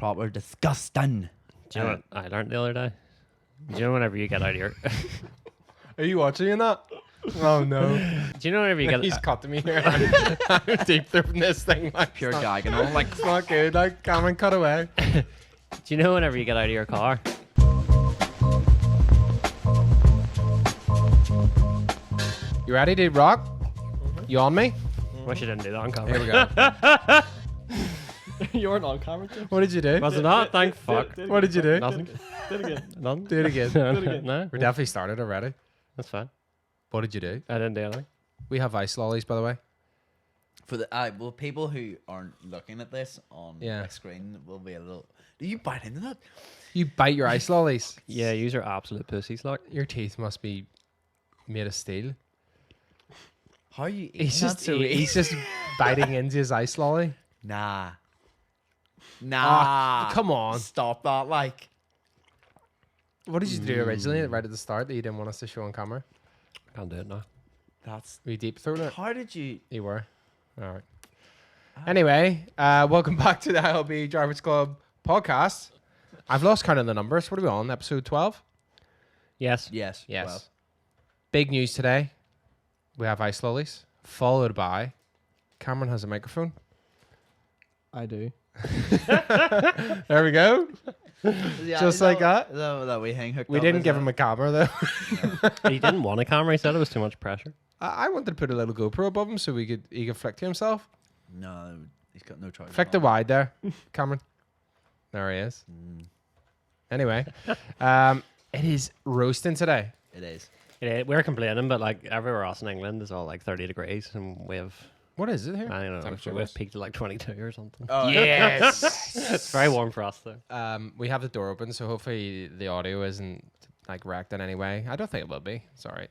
proper disgusting. Do you know what I learned the other day? Do you know whenever you get out of your... Are you watching that? Oh no. Do you know whenever you get... He's cutting me here. I'm deep through this thing. Like, Pure gagging on. Like, it's not good. Like, Cameron, cut away. Do you know whenever you get out of your car? You ready, dude? Rock? You on me? Wish you didn't do that on camera. Here we go. You weren't on camera, Tim. What did you do? Was it not? Thank fuck. What did you do? Nothing. Did it again. Nothing. Do it again. No, We're definitely started already. that's fine. What did you do? I didn't do anything. We have ice lollies, by the way. for the well, people who aren't looking at this on Yeah. the screen will be a little. Do you bite into that? You bite your ice lollies. Yeah, yous are absolute pussies, like. Your teeth must be made of steel. How are you eating He's that just so he's just biting into his ice lolly. Nah. Ah, come on. Stop that, like. What did you do originally, right at the start, that you didn't want us to show on camera? Can't do it now. That's. Were you deep throating it? How did you. You were. All right. Anyway, welcome back to the ILB Drivers Club Podcast. I've lost count of the numbers. What are we on? Episode 12? Yes. Yes. Yes. Well, Big news today. We have ice lollies, followed by Cameron has a microphone. I do. There we go. yeah, Just is like that. that. Is that we hang hooked We up, didn't is give that- him a camera, though. He didn't want a camera. He said it was too much pressure. I wanted to put a little GoPro above him so he could flick to himself. No, he's got no choice. Flick the wide there, Cameron. There he is. Anyway, it is roasting today. It is. Yeah, we're complaining, but like everywhere else in England is all like 30 degrees, and we have, What is it here? I don't know, Temperature we've wise. peaked at like 22 or something. Oh, Yes. It's very warm for us though. We have the door open, so hopefully the audio isn't like wrecked in any way. I don't think it will be. It's all right.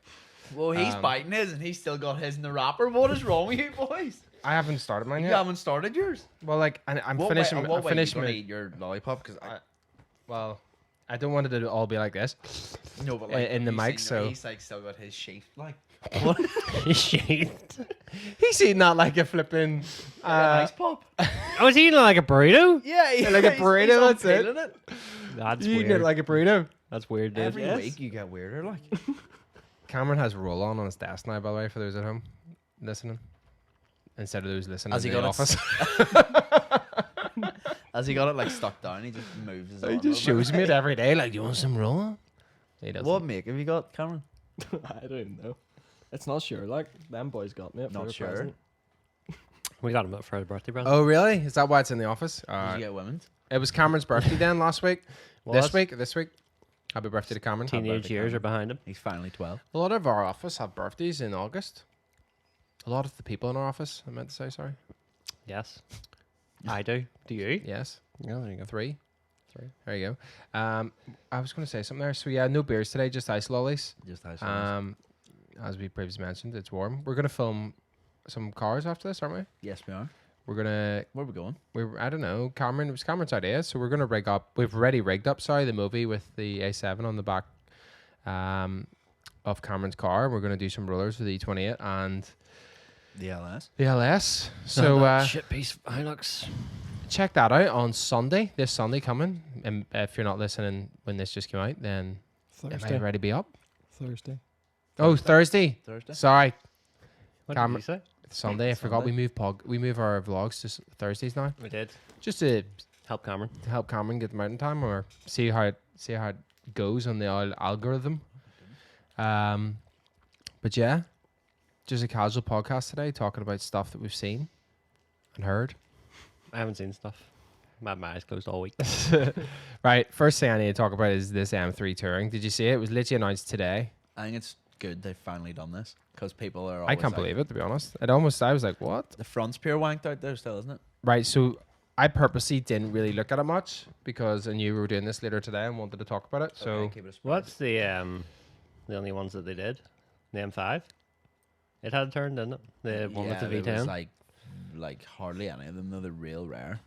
Well, he's biting his, and he's still got his in the wrapper. What is wrong with you boys? I haven't started mine You yet. haven't started yours. Well, like I'm What finishing. Way, I'm what way finished you gonna my. eat your lollipop? Because Well, I don't want it to all be like this. no, but like in the you mic, seen so- he's like still got his sheath. Like Shit. He's eating that like a flipping. ice pop. I was eating like a burrito. Yeah, Like a burrito, that's it. it. That's You eating weird. it like a burrito. That's weird, dude. Every Yes. week you get weirder. Like Cameron has roll on his desk now, by the way, for those at home listening. Instead of those listening Has in he the got it office. as he got it like stuck down, he just moves his. He arm just over. shows me it every day. Like, you want some roll on? He doesn't. What make have you got, Cameron? I don't even know. It's not sure. Like, them boys got me. Not for a sure. present. We got him up for his birthday present. Oh, really? Is that why it's in the office? Did you get women's? It was Cameron's birthday then last week. Was? This week. Happy birthday to Cameron. Happy Teenage birthday, years are Cameron. behind him. He's finally 12. A lot of our office have birthdays in August. A lot of the people in our office, I meant to say, sorry. Yes. I do. Do you? Yes. Yeah, there you go. Three. Three. There you go. I was going to say something there. So, yeah, no beers today, just ice lollies. Just ice. As we previously mentioned, it's warm. We're going to film some cars after this, aren't we? Yes, we are. We're going to... Where are we going? I don't know. It was Cameron's idea, so we're going to rig up. We've already rigged up, the movie with the A7 on the back of Cameron's car. We're going to do some rollers with the E28 and The LS. the LS. So that shit piece of Hilux. check that out on Sunday. This Sunday coming. And if you're not listening when this just came out, then it might Thursday. already be up. Thursday. Oh, Thursday. Thursday. Sorry, What Cam- did you say? Sunday. I forgot Sunday. we move our vlogs to Thursdays now, We did. just to Help Cameron. help Cameron get them out in time or see how it goes on the algorithm. But yeah, just a casual podcast today talking about stuff that we've seen and heard. I haven't seen stuff. I had my eyes closed all week. Right, first thing I need to talk about is this M3 touring. Did you see it? It was literally announced today. I think it's good they've finally done this because people are. I can't believe it, to be honest. I was like, what? The front's pure wanked out there still, isn't it? Right, so I purposely didn't really look at it much because I knew we were doing this later today and wanted to talk about it. So Okay, keep it a surprise. What's the only ones that they did? The M5? It had turned, didn't it? The one with the there V10. was like hardly any of them. They're real rare.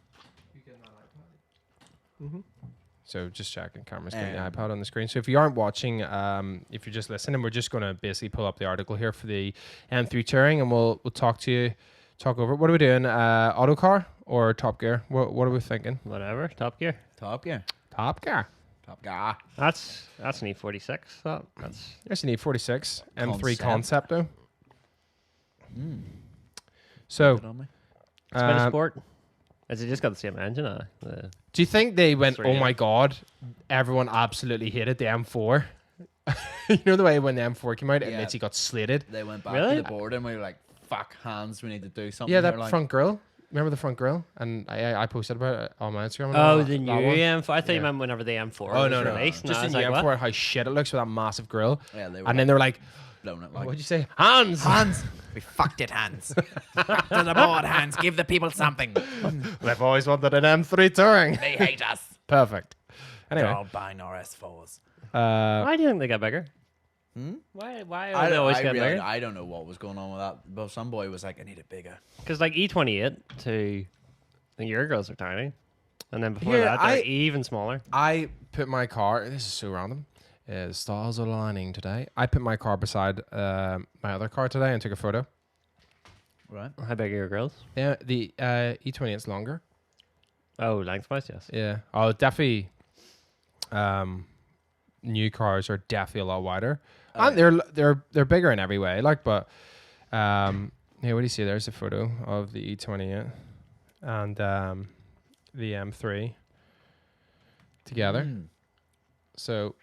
So just checking, Cameron's getting the Um, iPad on the screen. So if you aren't watching, if you're just listening, we're just going to basically pull up the article here for the M3 touring, and we'll talk to you talk over. What are we doing? Auto car or Top Gear? What are we thinking? Whatever. Top Gear. Top Gear. Top Gear. Top Gear. That's an E46. That's There's an E46 M3 Concept. concept though. Mm. So, Good on me. it's a bit of um, sport. Has it just got the same engine? do you think they went, Three, oh yeah. my God, everyone absolutely hated the M4? You know the way when the M4 came out, it Yeah. literally got slated? They went back Really? to the board and we were like, fuck, hands, we need to do something. Yeah, They that were like, front grille. Remember the front grille? And I posted about it on my Instagram. and Oh, all the that new one. M4. I thought Yeah. you meant whenever the M4 Oh, was no, no. released. Just and in I the was like, M4, what? how shit it looks with that massive grille. Yeah, they were And then they were like, blowing it like. what'd you say? Hans! Hands! We fucked it, hands. Back to the board, hands. Give the people something. They've always wanted an M3 Touring. They hate us. Perfect. They're Anyway, all buying our S4s. Why do you think they got bigger? Hmm? Why are they always getting bigger? I don't know what was going on with that, but some boy was like, I need it bigger. Because like E28 to the your girls are tiny, and then before Here, that they're I- even smaller. I put my car, this is so random. The stars are aligning today. I put my car beside my other car today and took a photo. Right? How big are your girls? Yeah, the E28 is longer. Oh, lengthwise, yes. Yeah. Oh, definitely. New cars are definitely a lot wider, and they're bigger in every way. Like, but here, what do you see? There's a photo of the E28 and the M3 together. Mm. So,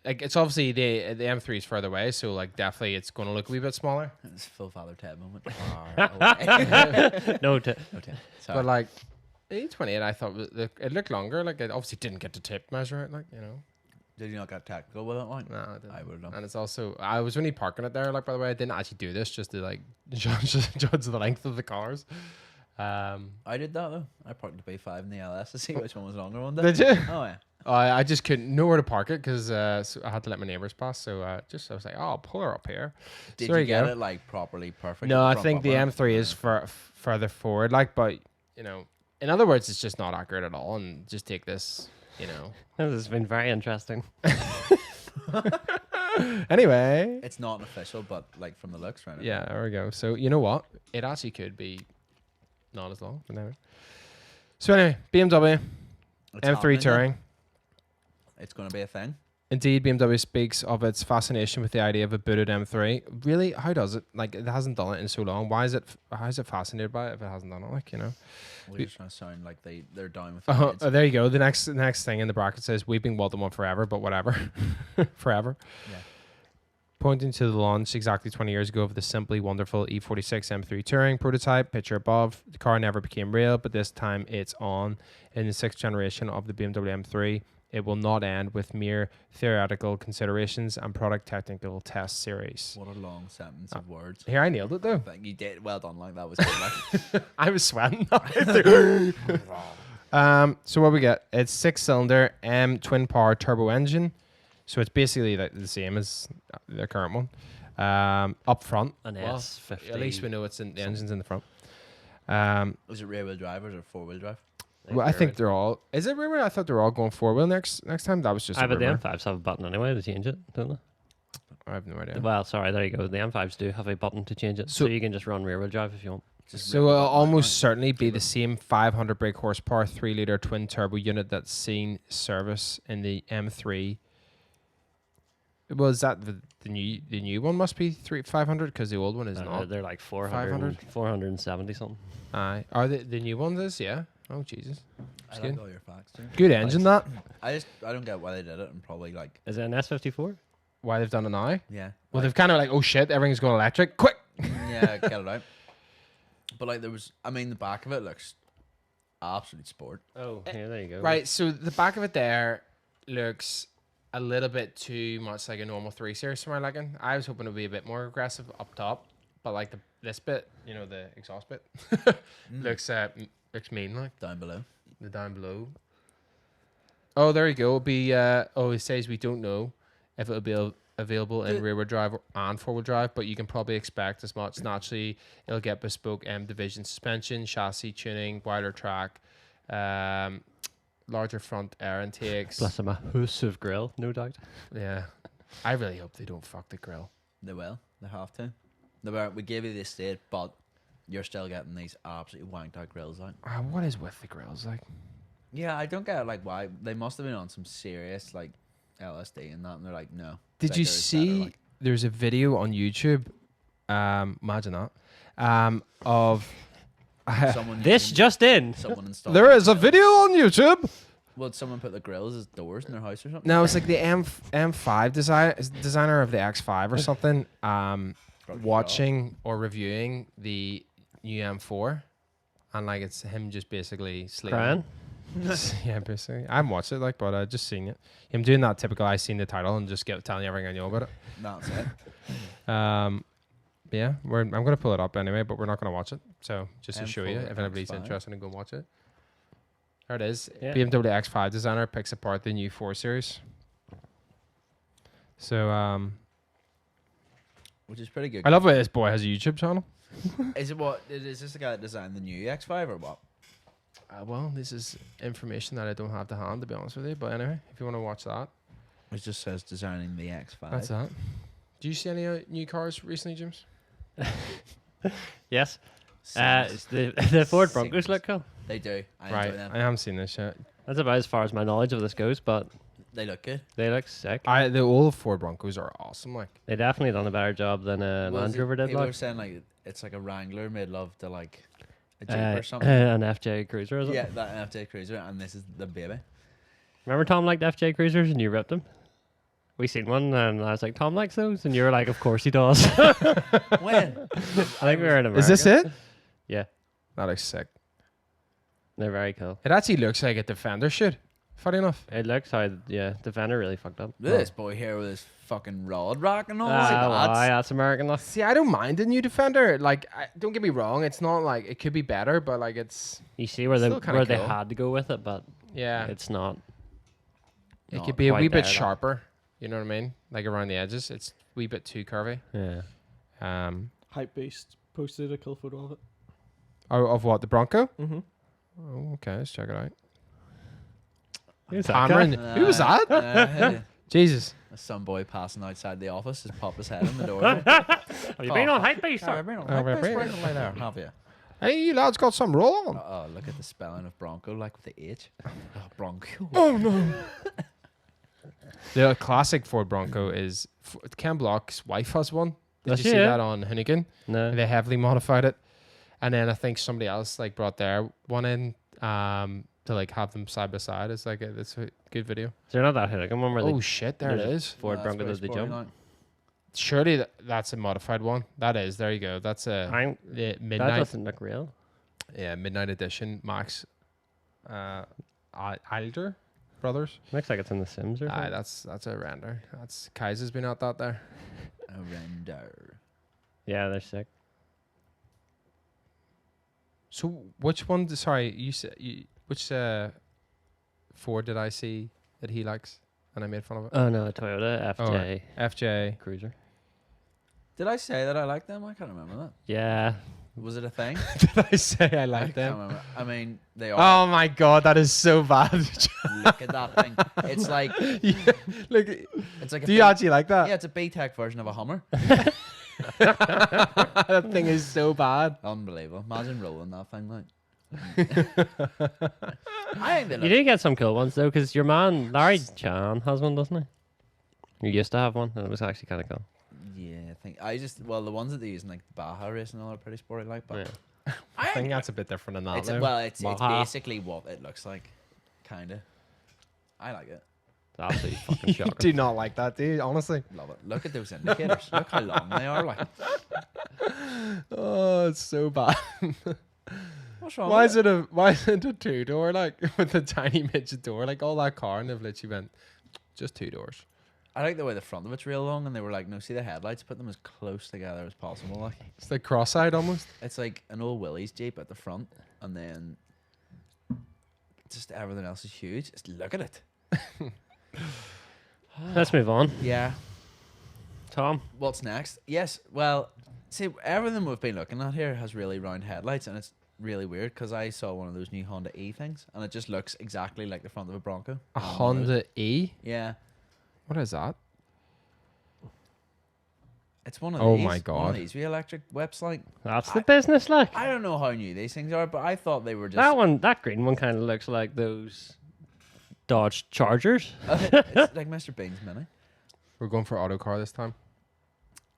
like, it's obviously the M3 is further away, so like definitely it's going to look a wee bit smaller. It's full Father Ted moment. No, Okay. Sorry. But like the E28, I thought it looked longer. Like, it obviously didn't get to tape measure it. Like, you know. Did you not get technical with it? Like? No, I didn't. I would have done. And it's also, I was only parking it there, like, by the way. I didn't actually do this just to, like, judge the length of the cars. I did that, though. I parked the B5 in the LS to see which one was longer one day. Did you? Oh, yeah. I just couldn't know where to park it because so I had to let my neighbors pass. So I was like, oh, I'll pull her up here. Did So there you get go. it, like, properly perfect? No, I front think the bumper? M3 is further forward, like, but, you know, in other words, it's just not accurate at all. And just take this, you know. this has been very interesting. Anyway. It's not an official, but, like, from the looks, right? Yeah, there we go. So, you know what? It actually could be not as long. But anyway. So, anyway, BMW It's M3 happening, though. Touring. It's going to be a thing. Indeed, BMW speaks of its fascination with the idea of a booted M3. Really, how does it? Like, it hasn't done it in so long. How is it fascinated by it if it hasn't done it? Like, you know. We're just trying to sound like they're down with the kids. There you go. The next thing in the bracket says weeping Walton one forever, but whatever, forever. Yeah. Pointing to the launch exactly 20 years ago of the simply wonderful E46 M3 Touring prototype, picture above. The car never became real, but this time it's on. In the 6th generation of the BMW M3, it will not end with mere theoretical considerations and product technical test series. What a long sentence of words. Here, I nailed it though. But you did well done. Like that was good. Like. I was sweating. So what we get? It's 6-cylinder M twin power turbo engine. So it's basically like the same as the current one. Up front. An Well, S50. At least we know it's in the engine's in the front. Was it rear wheel drive or four-wheel drive? Well, I think they're all. Is it rear wheel? I thought they were all going 4-wheel next time. That was just. I a but the rumor. M5s have a button anyway to change it, don't they? I have no idea. Well, sorry, there you go. The M5s do have a button to change it, so, So- you can just run rear wheel drive if you want. Just So rear it'll wheel drive, almost right? certainly be the same 500 brake horsepower 3-liter twin turbo unit that's seen service in the M3. Was that the new one must be 500 because the old one is not. They're like 500? 470 something. Aye. Are the new ones is yeah. Oh Jesus. I Good. like all your facts, too. Good engine that. I don't get why they did it, and probably like Is it an S54? Why they've done it now? yeah. Well, they've kind of like, oh shit, everything's going electric. Quick. Yeah, get it out. But like there was, I mean, the back of it looks absolute sport. Oh, yeah, there you go. Right. So the back of it there looks a little bit too much like a normal 3 Series for my liking. I was hoping it would be a bit more aggressive up top, but like this bit, you know, the exhaust bit, looks mean like Down below. the down below. Oh, there you go. It'll be it says we don't know if it'll be available in rear wheel drive and 4-wheel drive, but you can probably expect as much. Naturally, it'll get bespoke M division suspension, chassis tuning, wider track, larger front air intakes. Plus a massive grill, no doubt. Yeah, I really hope they don't fuck the grill. They will. They have to. We gave you the estate, but you're still getting these absolutely wanked out grills out. What is with the grills like? Yeah, I don't get like why they must have been on some serious like LSD and that, and they're like, no. Did you bigger is better, see? like. There's a video on YouTube. Imagine that. Of Someone This using- just in. someone installed. there is a video on YouTube. Would someone put the grills as doors in their house or something? No, it's like the M5 designer of the X5 or something. Watching or reviewing the new M4, and like it's him just basically sleeping. Crying. Yeah, basically. I haven't watched it, like, but I just seen it. Him doing that typical. I seen the title and just telling you everything I know about it. That's it. Yeah, I'm gonna pull it up anyway, but we're not gonna watch it. So just to show you, M4 if anybody's X5. interested in go watch it. There it is. Yeah. BMW X5 designer picks apart the new 4 Series. So Which is pretty good. I love that this boy has a YouTube channel. Is this the guy that designed the new X5 or what? Well, this is information that I don't have to hand, to be honest with you. But anyway, if you want to watch that, It just says designing the X5. that's that. Do you see any new cars recently, James? Yes. Sims. The Ford Broncos Sims. look cool. They do. I Right, enjoy them. I haven't seen this yet. That's about as far as my knowledge of this goes, but They look good. they look sick. The old Ford Broncos are awesome. Like, They definitely done a better job than Land Rover did. People are Like saying like it's like a Wrangler made love to like a Jeep or something. an FJ Cruiser, is it? Yeah, that FJ Cruiser, and this is the baby. Remember Tom liked FJ Cruisers and you ripped them? We seen one and I was like, Tom likes those? And you were like, of course he does. When? I think we were in America. is this it? Yeah. That looks sick. They're very cool. It actually looks like a Defender should. Funny enough. It looks how, the Fender really fucked up. Look at this boy here with his fucking rod rack and all. Ah, that. why? That's American. Look. See, I don't mind the new Defender. Like, don't get me wrong. It's not like it could be better, but like it's You see where, Still kinda they cool. had to go with it, but yeah. it's not. It not could be a quite wee bit there, like. sharper. You know what I mean? Like around the edges, it's a wee bit too curvy. Yeah. Hype Beast posted a cool photo of it. Of what, the Bronco? Mm-hmm. Oh, okay, let's check it out. Who's that Cameron, guy? who was that? Jesus. Some boy passing outside the office just popped his head in the door. Have you been on Hype Beast? Have you? Hey, you lads got some roll on. Oh, look at the spelling of Bronco, like with the H. Oh, Bronco. Oh no. The classic Ford Bronco is Ken Block's wife has one. Did Does you she, see yeah? that on Hoonigan? No. They heavily modified it, and then I think somebody else like brought their one in to like have them side by side. It's like it's a good video. They're not that hit. I can remember Oh shit, there it there's a is. Ford Bronco does the jump. Surely that's a modified one. That is. There you go. That's a That midnight. doesn't look real. Yeah, midnight edition Max. Ilder brothers. Looks like it's in The Sims or Aye, something. that's a render. That's Kaiser's been out that there. A render. Yeah, they're sick. So which one? Sorry, you said which Ford did I see that he likes and I made fun of it? Oh no, a Toyota FJ right. FJ. Cruiser. Did I say that I like them? I can't remember that. Yeah. Was it a thing? Did I say I I like can't them? remember. I mean, they are. Oh my god, that is so bad. Look at that thing. It's like Yeah, look, it's like. do you actually like that? Yeah, it's a B-Tech version of a Hummer. That thing is so bad. Unbelievable. Imagine rolling that thing like. I think they You look. did get some cool ones though, because your man Larry Chan has one, doesn't he? You used to have one, and it was actually kind of cool. Yeah, I think the ones that they use in like the Baja race and all are pretty sporty like, but Yeah. I think that's a bit different than that. it's though. it's Baja. basically what it looks like, kind of. I like it. It's absolutely fucking You shocking. do not like that, do you? Honestly. Love it. Look at those indicators. Look how long they are. Like, Oh, it's so bad. what's wrong? Why with is it a 2-door like with a tiny midget door? Like all that car and they've literally went just 2 doors. I like the way the front of it's real long, and they were like, no, see the headlights, put them as close together as possible. Like, It's like cross-eyed almost. it's like an old Willys Jeep at the front, and then just everything else is huge. Just look at it. Let's move on. Yeah. Tom. What's next? Yes. Well, see, everything we've been looking at here has really round headlights, and it's really weird because I saw one of those new Honda E things, and it just looks exactly like the front of a Bronco. A on the road. Honda E. Yeah. What is that? It's one of Oh these. my One of God. these wee electric whips. Like, That's the business, like. I don't know how new these things are, but I thought they were just. That one, that green one kind of looks like those Dodge Chargers. It's like Mr. Bean's Mini. We're going for auto car this time.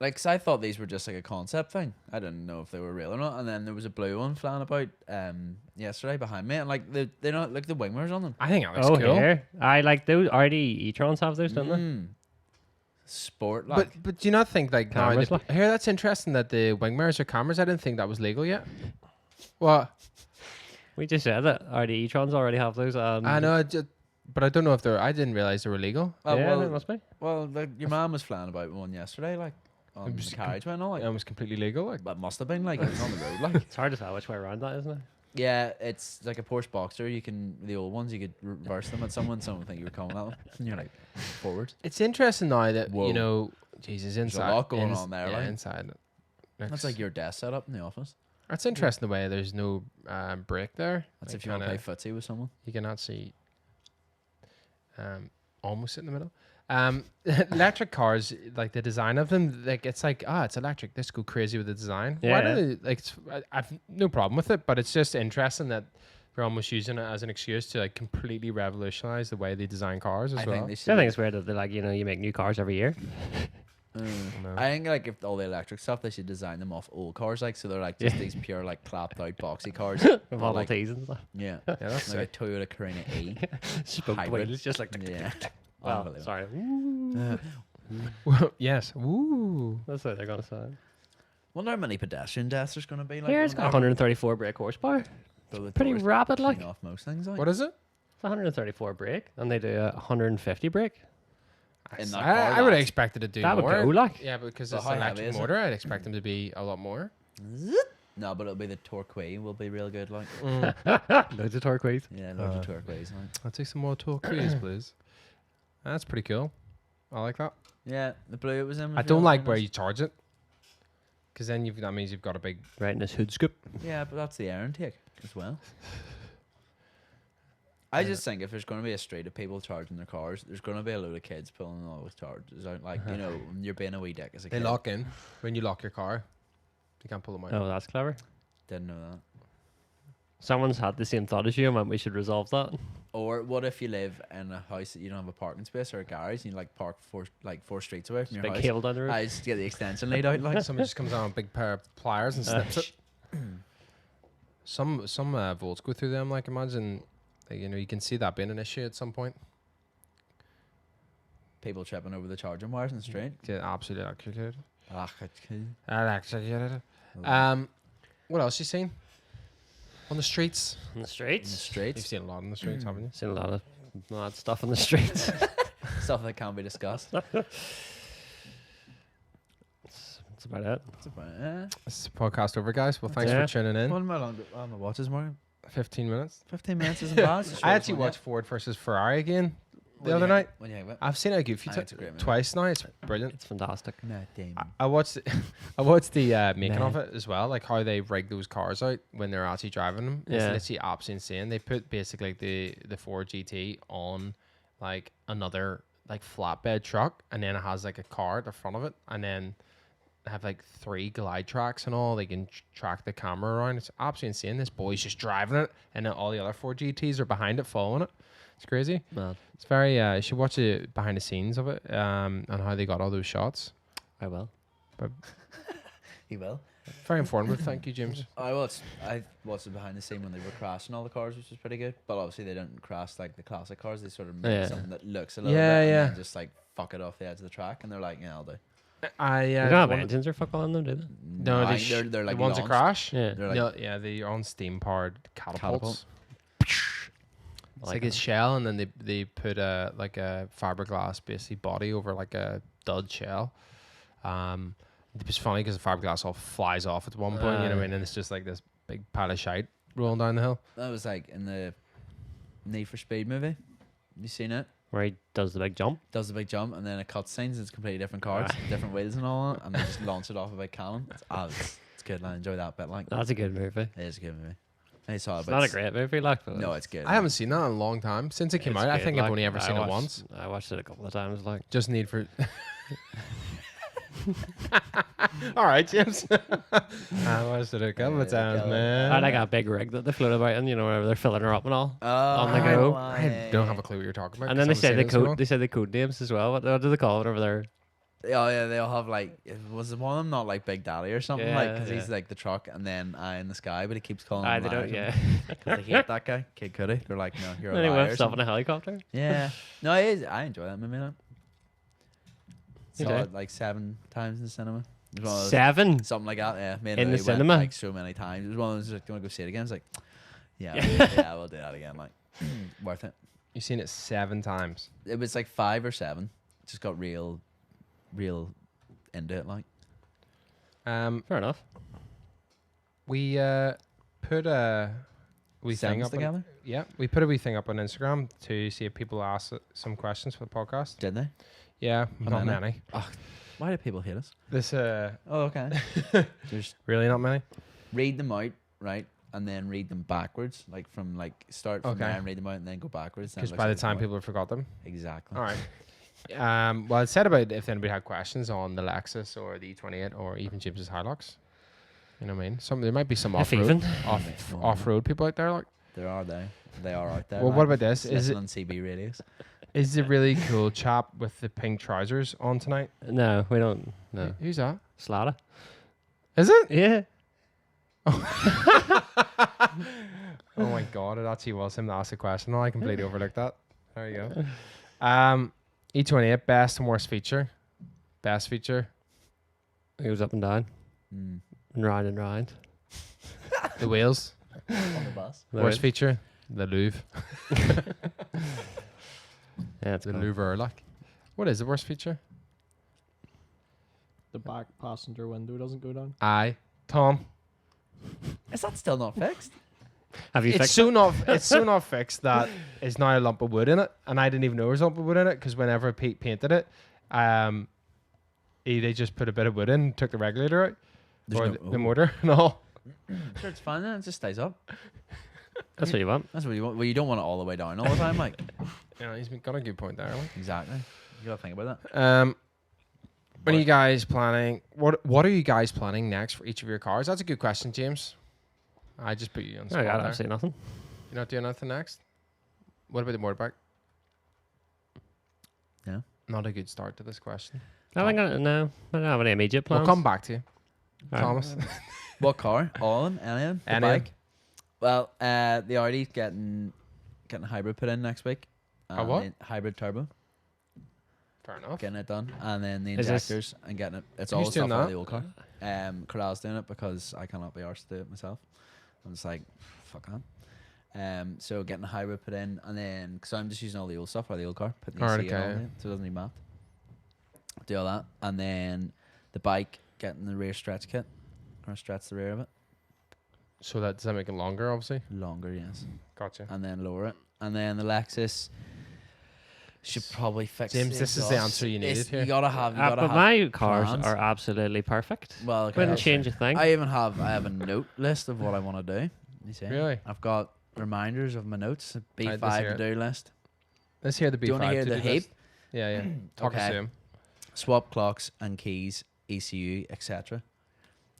Like, 'cause I thought these were just like a concept thing. I didn't know if they were real or not. And then there was a blue one flying about yesterday behind me, and like they don't like the wing mirrors on them. I think that looks Oh, cool. here. I like those. Already e-trons have those, don't they? Mm. Sport, like. But do you not think like now Cameras, like? here that's interesting that the wing mirrors are cameras? I didn't think that was legal yet. Well, We just said that. Already e-trons already have those. I know, but I don't know if they're. I didn't realize they were legal. Oh, Yeah, well, it must be. well, your mom was flying about one yesterday, like on It was the carriageway and all. Like, It was completely legal. Like, but must have been like it was on the road, like. It's hard to tell which way around that, isn't it? Yeah, it's like a Porsche Boxer. You can the old ones. You could reverse them at someone. Someone think you were coming at them, and you're like forward. it's interesting now that Whoa. you know, Jesus, There's a inside lot going on there, Yeah, like. inside. That's like your desk setup in the office. That's interesting the way there's no brake there. That's Like, if you want to play kinda- footsie with someone. You cannot see. Almost in the middle. Electric cars, like the design of them, like it's like it's electric. Let's go crazy with the design. Why Yeah. do they like? I've no problem with it, but it's just interesting that they're almost using it as an excuse to like completely revolutionize the way they design cars as I well. think they I should. think it's weird that they're like, you know, you make new cars every year. No. I think like if all the electric stuff, they should design them off old cars, like so they're like just these pure like clapped out boxy cars. Model like, T's and stuff. yeah, Yeah, that's like sick. a Toyota Carina E. Spoke Hybrid. wheels, just like. Yeah. Well, Unbelievable. sorry. Yes. Woo. That's what they're gonna say. Wonder how many pedestrian deaths there's going to be. Like, Here it's got 134 brake horsepower. pretty Pretty rapid, like. off most things. Like. What is it? It's 134 brake, and they do a 150 brake. In that I, car, I would have that's- expected to do That would more. go, like. Yeah, because But it's how an heavy electric is it? motor, I'd expect them to be a lot more. No, but it'll be the Torquay. Will be real good. Like, Loads of torqueys. yeah, loads of Torquays. Like, I'll take some more Torquays, please. That's pretty cool. I like that. yeah, the blue it was in. was I don't really like where nice. you charge it, because then that means you've got a big. Right in this hood scoop. Yeah, but that's the air intake as well. I just think if there's going to be a street of people charging their cars, there's going to be a load of kids pulling all those charges out. Like, you know, when you're being a wee dick as a They kid. lock in when you lock your car. You can't pull them out. Oh, that's clever. Didn't know that. Someone's had the same thought as you, and went, we should resolve that. Or what if you live in a house that you don't have a parking space or a garage and you like park four streets away from your Big house? cable down the road. I just get the extension lead out. Like, Someone just comes on a big pair of pliers and snips it. Some volts go through them. Like, imagine, like, you know, you can see that being an issue at some point. people tripping over the charging wires in the street. Get absolutely electrocuted. Ah, it's cool. Electrocuted. What else you seen on the streets? On the In the streets. You've streets, seen a lot on the streets, haven't you? Seen a lot of mad stuff on the streets. stuff that can't be discussed. That's about it. That's about it. This is the podcast over, guys. Well, thanks Yeah. for tuning in. What am I on the watches, Morgan? 15 minutes. 15 minutes isn't bad. It's the I shortest actually one watched yet. Ford versus Ferrari again What the do other you night. think? What do you think of it? I've seen it a good few I think it's a great movie. twice now. It's brilliant. It's fantastic. Matt Damon. I watched I watched the making of Man. it as well, like how they rig those cars out when they're actually driving them. It's Yeah. literally absolutely insane. They put basically the Ford GT on like another like flatbed truck, and then it has like a car at the front of it, and then have like 3 glide tracks and all. They can track the camera around. It's absolutely insane. This boy's just driving it, and then all the other Ford GTs are behind it following it. It's crazy. Mad. It's very you should watch the behind the scenes of it, and how they got all those shots. I will. He will. Very informative. Thank you, James. I watched the behind the scene when they were crashing all the cars, which was pretty good. But obviously they didn't crash like the classic cars. They sort of made Yeah. something that looks a little Yeah, bit, yeah. and then just like fuck it off the edge of the track, and they're like, yeah, I'll do. They don't have engines or fuck on them, do they? No, I they think they're like the ones that launched. crash. Yeah. They're like, No, yeah, they're on steam powered catapults. Catapult. It's like a shell, and then they put a like a fiberglass basically body over like a dud shell. It was funny because the fiberglass all flies off at one point, you know what I mean? And it's just like this big pile of shite rolling down the hill. that was like in the Need for Speed movie. You seen it? Where he does the big jump. Does the big jump, and then it cuts scenes. It's completely different cars, different wheels and all that, and they just launch it off a big cannon. It's good. I enjoy that bit. Like, That's a good movie. it is a good movie. I saw it. It's but not a great movie, like. But No, it's good. I haven't seen that in a long time. Since it came it's out, I good, think like, I've only ever I seen it watched- once. I watched it a couple of times, like. Just Need for All right, James. I was to do a couple of times, man. I like a big rig that they float about in, whenever they're filling her up and all. Oh, On the go. I don't have a clue what you're talking about. And then they 'cause say I'm the saying it so code. well. They say the code names as well. What do they call it over there? Oh yeah, they all have like. Was the one of them not like Big Daddy or something like? Yeah, Because he's yeah. like the truck, and then Eye in the Sky, but he keeps calling. I him they don't. liars Yeah. Because they hate that guy, Kid Cudi. They're like, no, you're a Then he liar. or whips up in something. a helicopter. Yeah, no, it is. I enjoy that movie. You Saw do? it like 7 times in the cinema. It was one of those- 7. something like that. Yeah, me and In the Lily went, cinema? like so many times. It was one of those like, do you want to go see it again? It's like, yeah, yeah, we'll do that again. Like, worth it. You've seen it 7 times. It was like 5 or 7. Just got real into it. Like, Fair enough. We put a wee thing Sevens up. together. Yeah, we put a wee thing up on Instagram to see if people ask some questions for the podcast. Didn't they? Yeah, How not many? many. Why do people hate us? This Oh, okay. Just really not many. read them out, right, and then read them backwards, like from like start from Okay. there and read them out, and then go backwards. then Because it by the looks like time more. people have forgot them. Exactly. All right. Well, I said about if anybody had questions on the Lexus or the E28 or even James's Hilux. You know what I mean? There might be some If off-road, even. off-road people out there. Like, There are they are out there. well, like, what about this? just Is it listening on CB radios? is the really cool chap with the pink trousers on tonight? No, we don't. No. Who's that? Slaughter. Is it? Yeah. Oh my god, it actually was him that asked the question. I completely overlooked that. There you go. E28 best and worst feature. Best feature. He goes up and down Mm. and round and round. The wheels. On the bus. Worst feature. The Louvre. Yeah, it's The cool. Louvre. Like, what is the worst feature? The back passenger window doesn't go down. Tom. Is that still not fixed? Have you It's fixed so not. It's so not fixed that it's now a lump of wood in it, and I didn't even know there was a lump of wood in it because whenever Pete painted it, they just put a bit of wood in, took the regulator out, There's or no- the motor and all. Sure, it's fine then. It just stays up. That's what you want. That's what you want. Well, you don't want it all the way down all the time. Like, Yeah, he's got a good point there. Like. exactly. You gotta think about that. When are you guys planning? What are you guys planning next for each of your cars? That's a good question, James. I just put you on the I spot got there. absolutely nothing. You're not doing anything next? What about the motorbike? Yeah. Not a good start to this question. I don't have any immediate plans. We'll come back to you, All right. Thomas. What car? All of them? Any of them? The Any of 'em. bike? Well, the Audi's getting hybrid put in next week. A what? Hybrid turbo. Fair enough. Getting it done. And then the Is this- injectors and getting it. It's Who's all the stuff doing out of that? the old car. Corral's doing it because I cannot be arsed to do it myself. I'm just like, fuck on. So getting a hybrid put in, and then because I'm just using all the old stuff out of the old car, putting the Alright, ECU okay. on it, so it doesn't need mapped. Do all that, and then the bike getting the rear stretch kit, or stretch the rear of it So does that make it longer, obviously? longer, yes, Gotcha. and then lower it, and then the Lexus should probably fix. James, the this is the exhaust. answer you needed It's- here. You gotta have. You gotta But have my cars plans. are absolutely perfect. Well, okay, Wouldn't that's change a fair. thing. I even have a note list of what I want to do. You see? Really? I've got reminders of my notes. A Right, B5 let's hear to do list. Let's hear the B5. Do you want to hear the to-do heap? list. Yeah, yeah. Talk us Okay. to him. Swap clocks and keys, ECU, etc.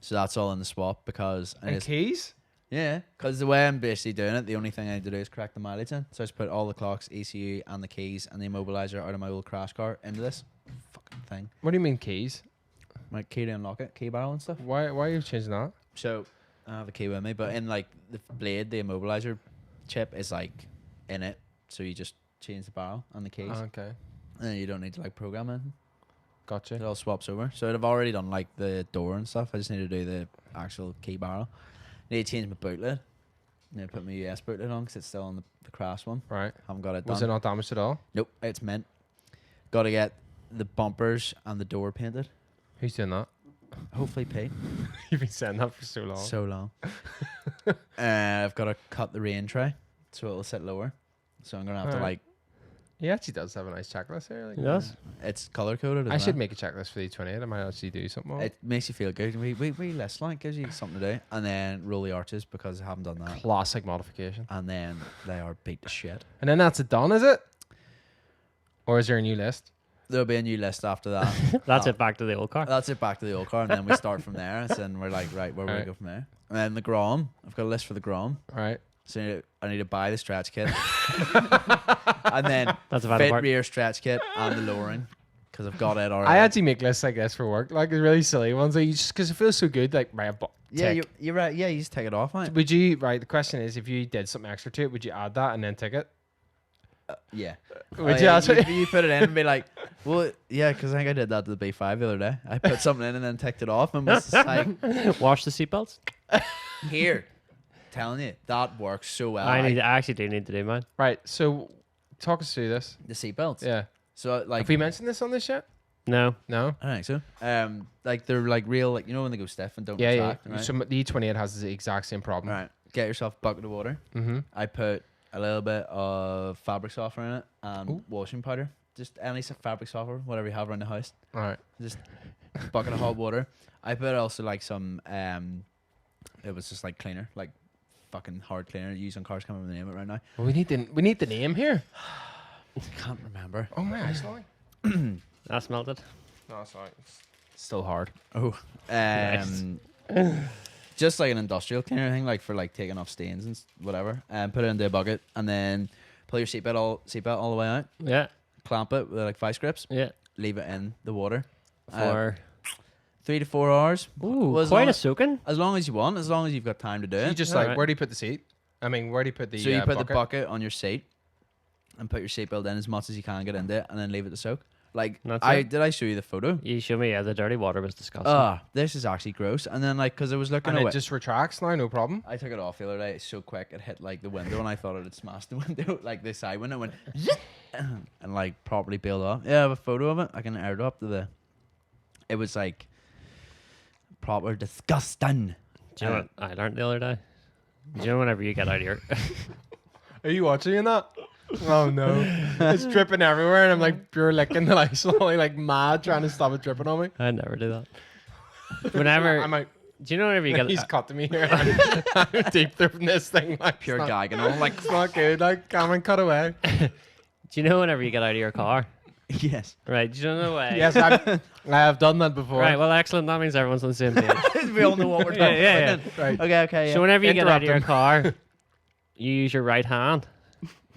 So that's all in the swap because I And just, keys? yeah, because the way I'm basically doing it, the only thing I need to do is correct the mileage in. So I just put all the clocks, ECU, and the keys and the immobilizer out of my old crash car into this fucking thing. What do you mean keys? My key to unlock it, key barrel and stuff. Why are you changing that? So I have a key with me, but in like the blade, the immobilizer chip is like in it. So you just change the barrel and the keys, Okay. and then you don't need to like program it. It Gotcha. all swaps over. So I've already done like the door and stuff. I just need to do the actual key barrel. Need to change my boot lid. Need to put my US boot lid on because it's still on the crash one. Right. Haven't got it Was it done. not damaged at all? Nope, it's mint. Got to get the bumpers and the door painted. Who's doing that? Hopefully Pete. You've been saying that for so long. So long. I've got to cut the rain tray so it'll sit lower. So I'm gonna have to Alright. like. He actually does have a nice checklist here. Like, He does. It's color coded. I should make a checklist for the 28. I might actually do something. on It makes you feel good. We list like gives you something to do, and then roll the arches because I haven't done that. Classic modification. And then they are beat to shit. And then that's it done, is it? Or is there a new list? there'll be a new list after that. That's it. Back to the old car. That's it. Back to the old car, and then we start from there. And then we're like, right, where do we Right. go from there? And then the Grom. I've got a list for the Grom. Right. So I need to buy the stretch kit, and then That's about fit it. rear stretch kit and the lowering because I've got it already. I actually make lists like this for work, like really silly ones. Like, just because it feels so good. Like, right, Yeah, tick. you're right. Yeah, you just take it off, mate. Would you, right? The question is, if you did something extra to it, would you add that and then tick it? Yeah. Would yeah, you actually? you put it in and be like, well, yeah, because I think I did that to the B5 the other day. I put something in and then ticked it off and was just like, Wash the seatbelts. here. Telling you, that works so well. I actually do need to do mine. Right. So, talk us through this. the seatbelts. Yeah. So like, Have we mentioned this on this yet? No. No. I don't think so. Like they're like real, like you know when they go stiff and don't Yeah, yeah. retract, right? So the E28 has the exact same problem. Right. Get yourself a bucket of water. Mm-hmm. I put a little bit of fabric softener in it and Ooh. washing powder. Just any fabric softener, whatever you have around the house. All right. Just a bucket of hot water. I put also like some it was just like cleaner, like fucking hard cleaner used on cars. Can't remember the name of it right now. Well, we need the name here. Can't remember. Oh my gosh, sorry. That's melted. No, sorry. Still hard. Oh. Nice. Just like an industrial cleaner thing, like for like taking off stains and whatever. And put it into a bucket and then pull your seatbelt all the way out. Yeah. Clamp it with like vice grips. Yeah. Leave it in the water. For 3 to 4 hours. ooh, Well, as quite long a as- soaking. As long as you want, as long as you've got time to do You it. just Alright. like, where do you put the seat? I mean, where do you put the So you put bucket? the bucket on your seat and put your seatbelt in as much as you can get into it and then leave it to soak. Like That's I it. did I show you the photo? You show me. Yeah, the dirty water was disgusting. This is actually gross. And then like because I was looking And away. it just retracts now, no problem. I took it off the other day so quick it hit like the window and I thought it had smashed the window, like the side window went and like properly peeled off. Yeah, I have a photo of it. I can air it up to the. It was like proper disgusting. Do you know what I learned the other day? Do you know whenever you get out of your Are you watching that? Oh no, it's dripping everywhere, and I'm like pure licking the Lysol, like mad, trying to stop it dripping on me. I never do that. Whenever I'm like, do you know whenever you get he's cutting me here. I'm deep through this thing, like Pure it's not, gagging on. Like it's not good. Like, come and cut away. do you know whenever you get out of your car? yes. Right, do you know the way? Yes, I have done that before. Right, well excellent. That means everyone's on the same page. We all know what we're Yeah, talking yeah, about. yeah. Right. Okay, So whenever you get out of your Interrupt car, you use your right hand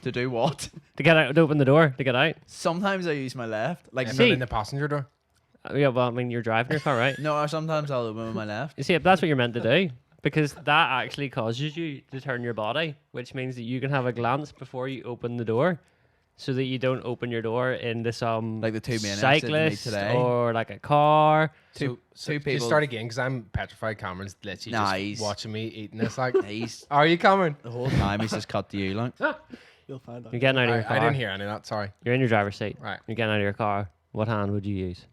To do what? to get out, to open the door, to get out. Sometimes I use my left. Like If See- I'm in the passenger door. Yeah, well, I mean, you're driving your car, right? no, or sometimes I'll open with my left. You see, that's what you're meant to do because that actually causes you to turn your body, which means that you can have a glance before you open the door, so that you don't open your door into some Like the two men that sit with me cyclist today. or like a car. Two Just people. start again because I'm petrified. Cameron's literally Nice. just watching me eating this. Like, He's are you coming? the whole time he's just cut to you like. You'll find out. You're getting out of your car. I didn't hear any of that. Sorry. You're in your driver's seat. Right. You're getting out of your car. What hand would you use?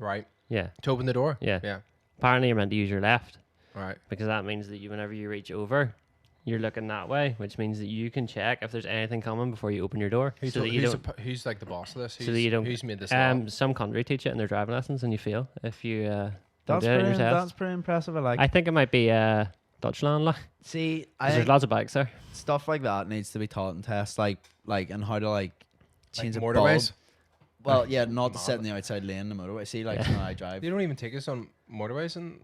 Right. Yeah. To open the door. Yeah. Yeah. Apparently, you're meant to use your left Right. because that means that you, whenever you reach over, you're looking that way, which means that you can check if there's anything coming before you open your door, so that you don't. Who's like the boss of this? So that you don't. Who's made this law? Some country teach it in their driving lessons, and you fail if you don't That's do it in your pretty, test. that's pretty impressive. I like. I think it might be Dutchland, like, See, 'cause I there's think lots of bikes there. stuff like that needs to be taught in tests, like and how to like change a bulb. motorways. Well, yeah, not to Mad. sit in the outside lane in the motorway. See, like Yeah. when I drive, They don't even take us on motorways in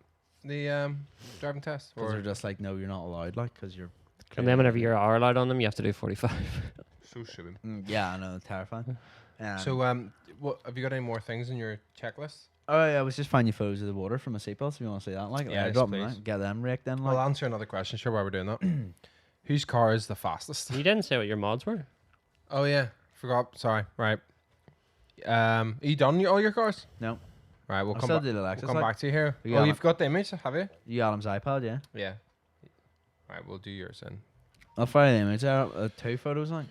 the driving test. because they're just like, no, you're not allowed, like, because you're. And then whenever you are allowed on them, you have to do 45. so stupid. Yeah, I know, terrifying. So what have you got any more things in your checklist? oh yeah, I was just finding you photos of the water from a seatbelt. If you want to see that, like, Yes, drop them please. out, get them raked in, I'll like. answer another question. Sure, while we're doing that. Whose car is the fastest? You didn't say what your mods were. Oh yeah, forgot. Sorry. Right. Are you done all your cars? No, Right, we'll I come still back. do the We'll Lexus. come like. back to you here. You Oh, got you've got the image, have you? You Adam's iPad, yeah. Yeah. Right, we'll do yours then. I'll fire the image out. 2 photos, like.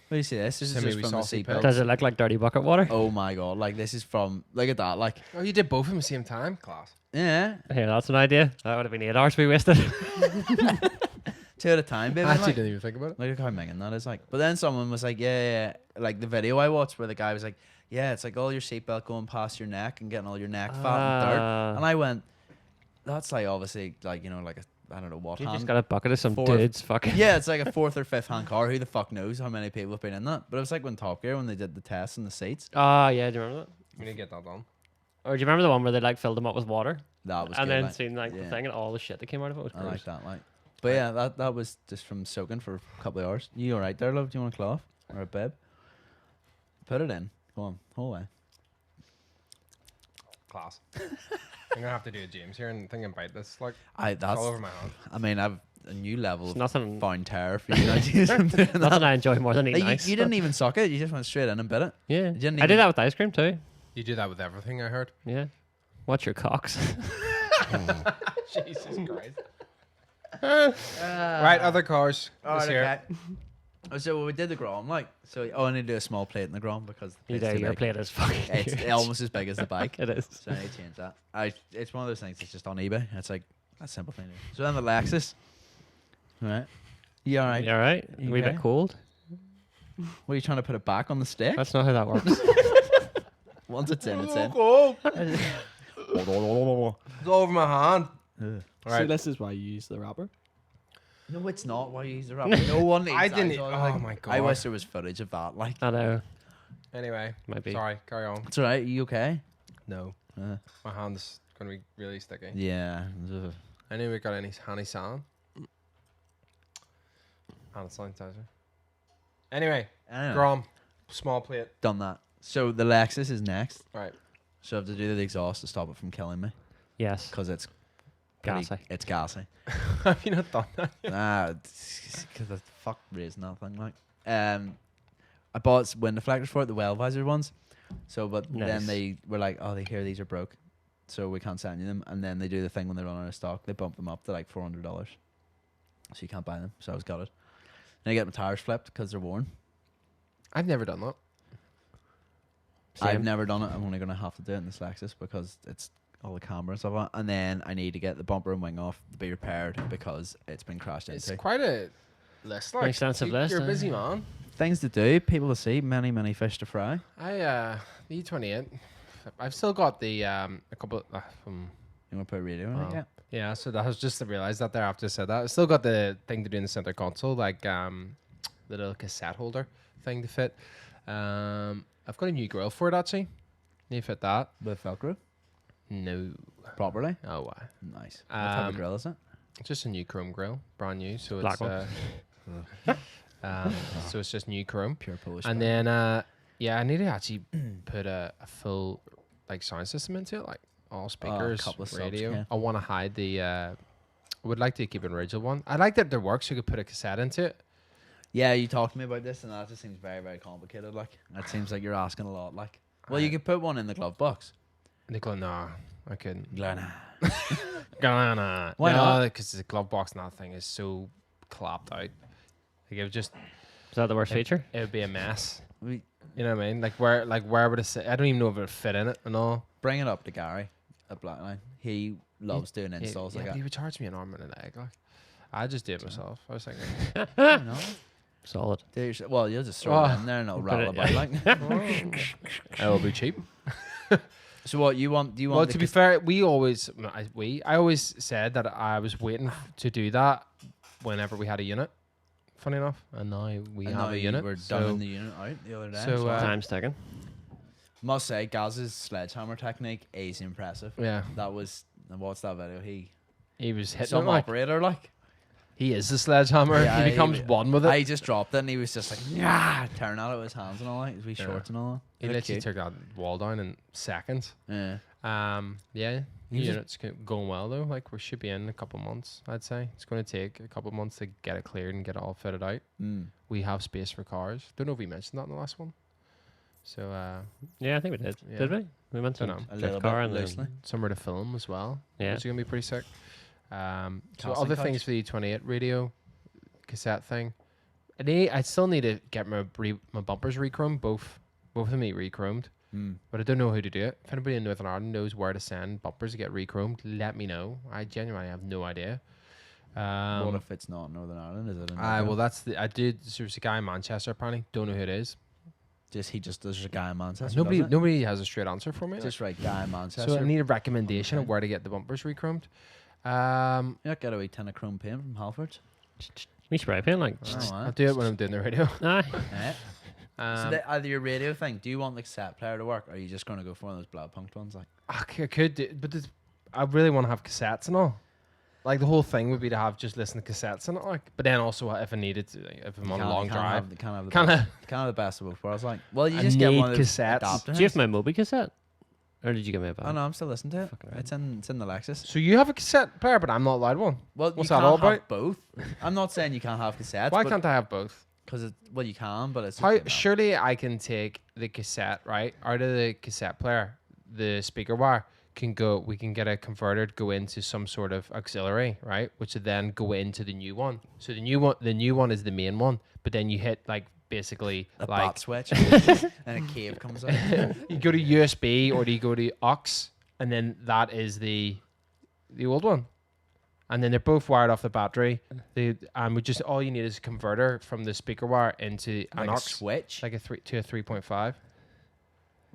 What do you see? This is Send me just wee from the saucy seatbelt. pics. Does it look like dirty bucket water? Oh my god! Like this is from. Look at that! Like Oh, you did both of them at the same time? Class. yeah, Here, that's an idea. That would have been 8 hours we wasted. 2 at a time, baby. I actually Like. didn't even think about it. Look how minging that is like. But then someone was like, yeah, like the video I watched where the guy was like, yeah, it's like all your seatbelt going past your neck and getting all your neck fat and dirt. Ah. And I went, that's like obviously like, like a I don't know what You hand. just got a bucket of some Fourth. dudes fucking. Yeah, it's like a 4th or 5th hand car. Who the fuck knows how many people have been in that? But it was like when Top Gear, when they did the tests in the seats. Oh yeah, do you remember that? We need to get that done. Or do you remember the one where they like filled them up with water That was and good, then like, seen like the yeah. thing and all the shit that came out of it was I gross. like that, like. But yeah, that was just from soaking for a couple of hours. You all right there, love? Do you want a cloth or a bib? Put it in. Go on, whole way. Class. I'm gonna have to do a James here and think and bite this. Like, it's That's. all over my hand. I mean, I've a new level It's of nothing. found terror for you guys. I'm doing that. Nothing I enjoy more than Like, eating ice. you didn't even suck it. You just went straight in and bit it. Yeah, didn't I did even- that with ice cream too. You do that with everything, I heard. Yeah. Watch your cocks. Jesus Christ. Right, other cars. This year. Oh, so we did the Grom, like, so I need to do a small plate in the Grom because the You plate's do. too Your big. plate is fucking. It's huge. almost as big as the bike. It is. So I need to change that. It's one of those things that's just on eBay. It's like a simple thing. So then the Lexus. Right. You all right? You all right? You We okay? bit cold. What are you trying to put it back on the stick? That's not how that works. Once it's in, it's in. It's all over my hand. Ugh. All So right. this is why you use the wrapper. No, it's not. Why you use the rubber? No one needs I that. didn't. So Oh like, my I god. wish there was footage of that. Like, I know. Anyway, Might be. sorry. Carry on. it's alright. You okay? No, my hand's gonna be really sticky. Yeah. Ugh. Anyway, got any honey sand? Hand sanitizer. Anyway, Anyway, Grom, small plate. done that. So the Lexus is next. Right. So I have to do the exhaust to stop it from killing me Yes. because it's Gassy. It's gassy. Have you not done that? Because the fuck raising that thing like. I bought wind deflectors for it, the well visor ones. So, but Nice. then they were like, "Oh, they hear these are broke, so we can't send you them." And then they do the thing when they run out of stock, they bump them up to like $400, so you can't buy them. So I was gutted. Then I get my tires flipped because they're worn. I've never done that. I've Same. never done it. I'm only gonna have to do it in this Lexus because it's all the camera and stuff on it. And then I need to get the bumper and wing off to be repaired because it's been crashed It's into. quite a list. Like, extensive list, You're a eh? busy man. Things to do, people to see, many fish to fry. The E28. I've still got the a couple from You want to put a radio in Wow. it? Yeah. yeah. So that was just to realize that there after I said that. I still got the thing to do in the center console, like the little cassette holder thing to fit. I've got a new grill for it actually. Need to fit that. With Velcro No. properly. Oh wow. Nice. What type of grill is it? Just a new chrome grill, brand new. So Black it's one. so it's just new chrome. Pure Polish. And style. then yeah, I need to actually put a full like sound system into it, like all speakers, couple of subs, radio. yeah. I want to hide the. I would like to keep an original one. I like that there works. You could put a cassette into it. Yeah, you talked to me about this, and that just seems very complicated. Like, that seems like you're asking a lot. Like, well, you could put one in the glove box. And they go, nah, I couldn't. Glenna. Nah. Why not? Because the glove box and that thing is so clapped out. Like it would just, Is that the worst feature? it would be a mess. We You know what I mean? Like where would it sit? I don't even know if it would fit in it and all. bring it up to Gary at Blackline. He loves doing installs yeah, like but that. he would charge me an arm and a leg. Like I just do it myself. I was thinking. No. Solid. Well, you'll just throw it in there and it'll Put rattle it- about like. It'll be cheap. So what you want? Do you want? Well, the to be fair, I always said that I was waiting to do that whenever we had a unit. Funny enough, and now we and have now a you unit. were so done in the unit out the other day. so, Time's ticking. must say, Gaz's sledgehammer technique is impressive. yeah, That was what's that video? he was hitting Some it like operator like. he is the sledgehammer. Yeah, he becomes one with it. I just dropped it and he was just like, yeah, tearing at it with his hands and all that. His wee Yeah. shorts and all that. he Looked literally cute. took that wall down in seconds. Yeah. Yeah, the You just- unit's going well though. Like we should be in a couple months. I'd say it's going to take a couple months to get it cleared and get it all fitted out. Mm. We have space for cars. Don't know if we mentioned that in the last one. So Yeah, I think we did. Yeah. Did we? We went to Dunno. A drift little car bit and loosely. somewhere to film as well. Yeah. Which is gonna be pretty sick. So Casting other things couch. for the E28 radio cassette thing. I still need to get my bumpers re-chromed. Both of them need re-chromed, Mm. but I don't know how to do it. If anybody in Northern Ireland knows where to send bumpers to get re-chromed, let me know. I genuinely have no idea. What if it's not Northern Ireland? Is it? In Well, Dublin? that's the I did. There's a guy in Manchester apparently. Don't know who it is. There's a guy in Manchester. Nobody does it? nobody has a straight answer for me. Just write guy in Manchester. So I need a recommendation of where to get the bumpers re-chromed. You not get a wee tin of chrome paint from Halfords? We spray paint like. Oh, I'll do it when I'm doing the radio. Aye. So either your radio thing, do you want the cassette player to work, or are you just going to go for one of those blood punked ones? Like, I could do, but I really want to have cassettes and all. Like the whole thing would be to have just listen to cassettes and it, like. But then also if I needed to, like, if I'm on a long drive, Can't kinda have the best of both worlds. Like, well, you I just get need one of those cassettes. adapter Do you have things. my Moby cassette? Or did you give me a bag? Oh no, I'm still listening to it. Fucking right. It's in the Lexus. so you have a cassette player, but I'm not allowed one. Well, What's you that can't all have about? both. I'm not saying you can't have cassettes. Why can't I have both? Because well, you can, but it's How surely I can take the cassette right out of the cassette player, the speaker wire we can get a converter to go into some sort of auxiliary, right, which would then go into the new one. So the new one is the main one, but then you hit like basically a like bat switch, and a cave comes out. you go to USB or do you go to aux, and then that is the old one, and then they're both wired off the battery. And we just all you need is a converter from the speaker wire into an Like aux a switch. like a 3.5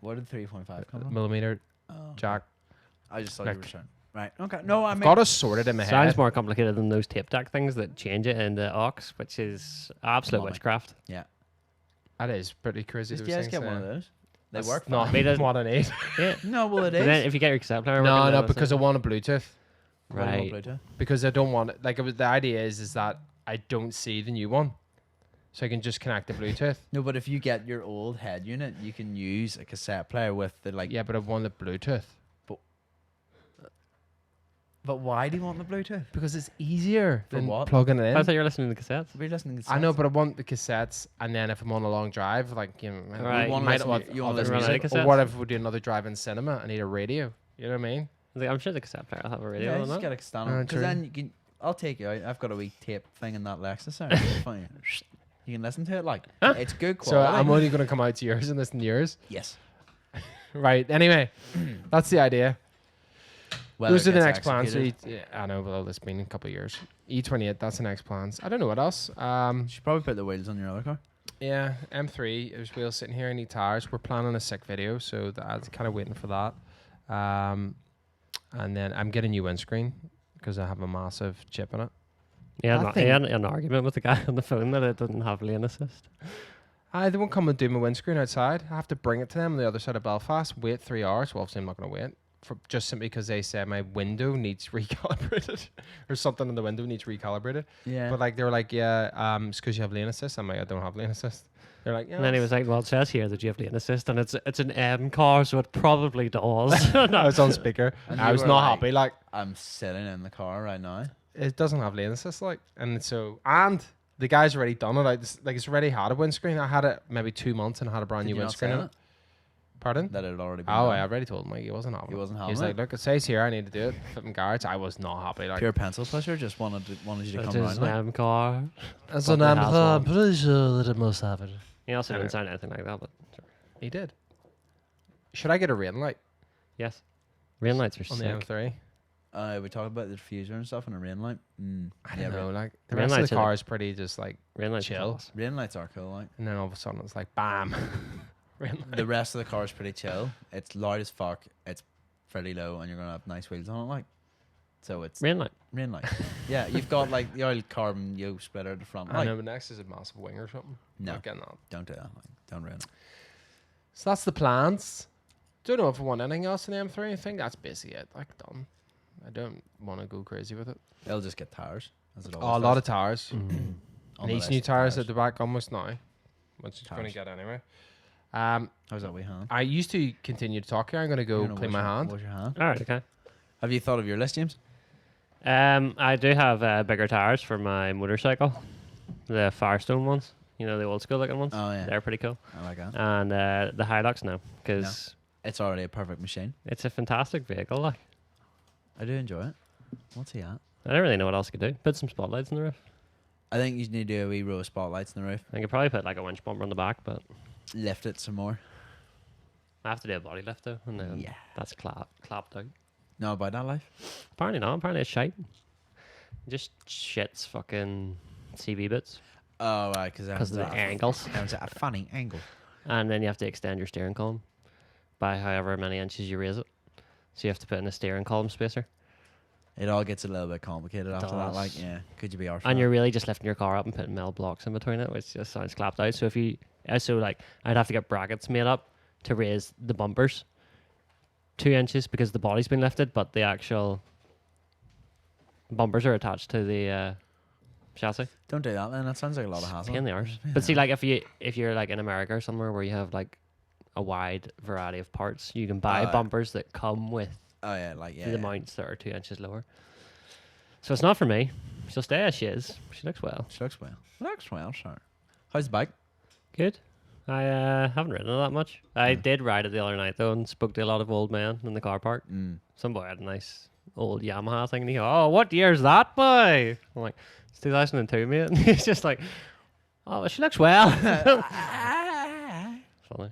What did 3.5 come from? millimeter Oh, jack. I just thought you like- were trying. Right. Okay. No, I I've mean. got it sorted in my Sounds head. more complicated than those tape deck things that change it into aux, which is absolute Money. witchcraft. That is pretty crazy. Just, those yeah, just things, get one of those. They That's work. not fine. Made it- what I need. Yeah. No, well, it But is. then if you get your cassette player, No, working, no, then that's because I it. want a Bluetooth. Right. Bluetooth. Because I don't want it. Like the idea is that I don't see the new one, so I can just connect the Bluetooth. No, but if you get your old head unit, you can use a cassette player with the like. Yeah, but I want the Bluetooth But why do you want the Bluetooth? because it's easier For than what? plugging it in. I thought you were listening to cassettes. We're listening to. I know, but I want the cassettes, and then if I'm on a long drive, like you know, Right. you You might wanna want listen- you wanna other listen to music, cassettes? or what if we do another drive in cinema? I need a radio. You know what I mean? Like, I'm sure the cassette player will have a radio Yeah, on just that. get a standard. Because true. then you can. I'll take you out. I've got a wee tape thing in that Lexus there. It's fine. You can listen to it. Like it's good So quality. I'm only going to come out to yours and listen to yours. yes. Right. Anyway, that's the idea. Whether Those it are the gets next plans. So executed. I know, but it's been a couple of years. E28, that's the next plans. I don't know what else. You should probably put the wheels on your other car. Yeah, M3. There's wheels sitting here. I need tires. We're planning a sick video, so I'm kind of waiting for that. And then I'm getting a new windscreen because I have a massive chip in it. Yeah, I he had an argument with the guy on the phone that it doesn't have lane assist. They won't come and do my windscreen outside. I have to bring it to them on the other side of Belfast. Wait 3 hours. Well, obviously I'm not going to wait. Just simply because they said my window needs recalibrated or something in the window needs recalibrated. Yeah. But like they were like, yeah, it's because you have lane assist. I'm like, I don't have lane assist. They're like, yeah. And then he was like, "Well, it says here that you have lane assist, and it's an M car, so it probably does." I was on speaker. And I you was were not like- happy. Like I'm sitting in the car right now. it doesn't have lane assist. Like and the guy's already done it. It's already had a windscreen. I had it maybe 2 months and I had a brand Did new you not windscreen. say in it. Pardon? that it had already been Oh, done? I already told him like he wasn't happy. He wasn't He was having like, look, it says here I need to do it. Flipping guards. I was not happy. Like Pure pencil pusher just wanted you to It's come his round. Like. M car. That's Fucking an has I'm one. pretty sure that it must have it. He also Anyway. didn't sound anything like that, but sure. He did. Should I get a rain light Yes. Rain lights are on the sick. M3? We talked about the diffuser and stuff and a rain light. I don't know. Like the Rain rest of lights the are car is pretty just like, Rain lights are Chill. class. Rain lights are cool. Like and then all of a sudden it's like bam. Rain light. the rest of the car is pretty chill. It's loud as fuck. It's fairly low, and you're gonna have nice wheels on it. Like so, it's Rain light. rain light. Yeah, you've got like the old carbon yoke splitter at the front. I Like, know, but next is a massive wing or something. No. Not getting that. don't do that. Like, don't ruin it. So that's the plans. Don't know if I want anything else in the M3. I think that's basically it. Like done. I don't want to go crazy with it. They'll just get tires. As it Oh, a always lot does. of tires. On the Needs list new of tires at the back almost now. Which it's going to Tires. get anyway. How's that we hand? I used to continue to talk here. I'm going to go You're gonna clean wash my your- hand. Wash your hand. All right, okay. Have you thought of your list, James? I do have bigger tires for my motorcycle, the Firestone ones. You know, the old school looking ones. Oh yeah, They're pretty cool. I like that. And the Hilux now, because It's already a perfect machine. it's a fantastic vehicle. Like, I do enjoy it. What's he at? I don't really know what else I could do. Put some spotlights on the roof. I think you need to do a wee row of spotlights in the roof. I could probably put like a winch bumper on the back, but Lift it some more. I have to do a body lift though, and then Yeah. that's clapped out. No, about that life. Apparently not. Apparently it's shite. It just shits fucking CV bits Oh, right, because because of the angles. That was a funny angle. And then you have to extend your steering column by however many inches you raise it. So you have to put in a steering column spacer. It all gets a little bit complicated after that. does. Like, yeah, could you be our And you're really just lifting your car up and putting metal blocks in between it, which just sounds clapped out. So if you, so like, I'd have to get brackets made up to raise the bumpers 2 inches because the body's been lifted, but the actual bumpers are attached to the chassis. Don't do that, then. That sounds like a lot of Pain hassle. in the arse. But see, like if you're like in America or somewhere where you have like a wide variety of parts, you can buy Oh, bumpers that come with Oh, yeah, like, yeah. the mounts that are 2 inches lower. So it's not for me. She'll stay as she is. She looks well. She looks well. Looks well, sure. How's the bike? Good. I haven't ridden it that much. I did ride it the other night though, and spoke to a lot of old men in the car park. Some boy had a nice old Yamaha thing, and he go, "Oh, what year's that, boy?" I'm like, "It's 2002, mate." And he's just like, "Oh, she looks well." Funny.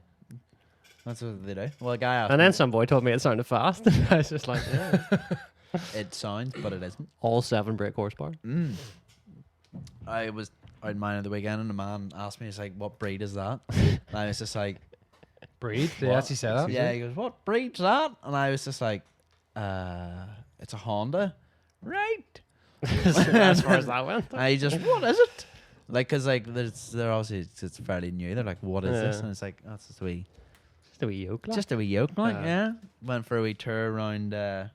That's what they do. Well, a guy asked And me, then some boy told me it sounded fast. I was just like, yeah. it sounds, but it isn't. All 7 brake horsepower. I was out in mine at the weekend, and the man asked me, he's like, "What breed is that?" And I was just like, Breed? They "What?" actually say that? Yeah, he goes, "What breed's that?" And I was just like, "It's a Honda." Right. As far as that went. I just, "What is it?" Like, cause like they're obviously it's fairly new. They're like, "What is this?" Yeah. And it's like, "That's just a wee, Just a wee yoke. Like. just a wee yoke." Like, Uh. yeah. Went for a wee tour around the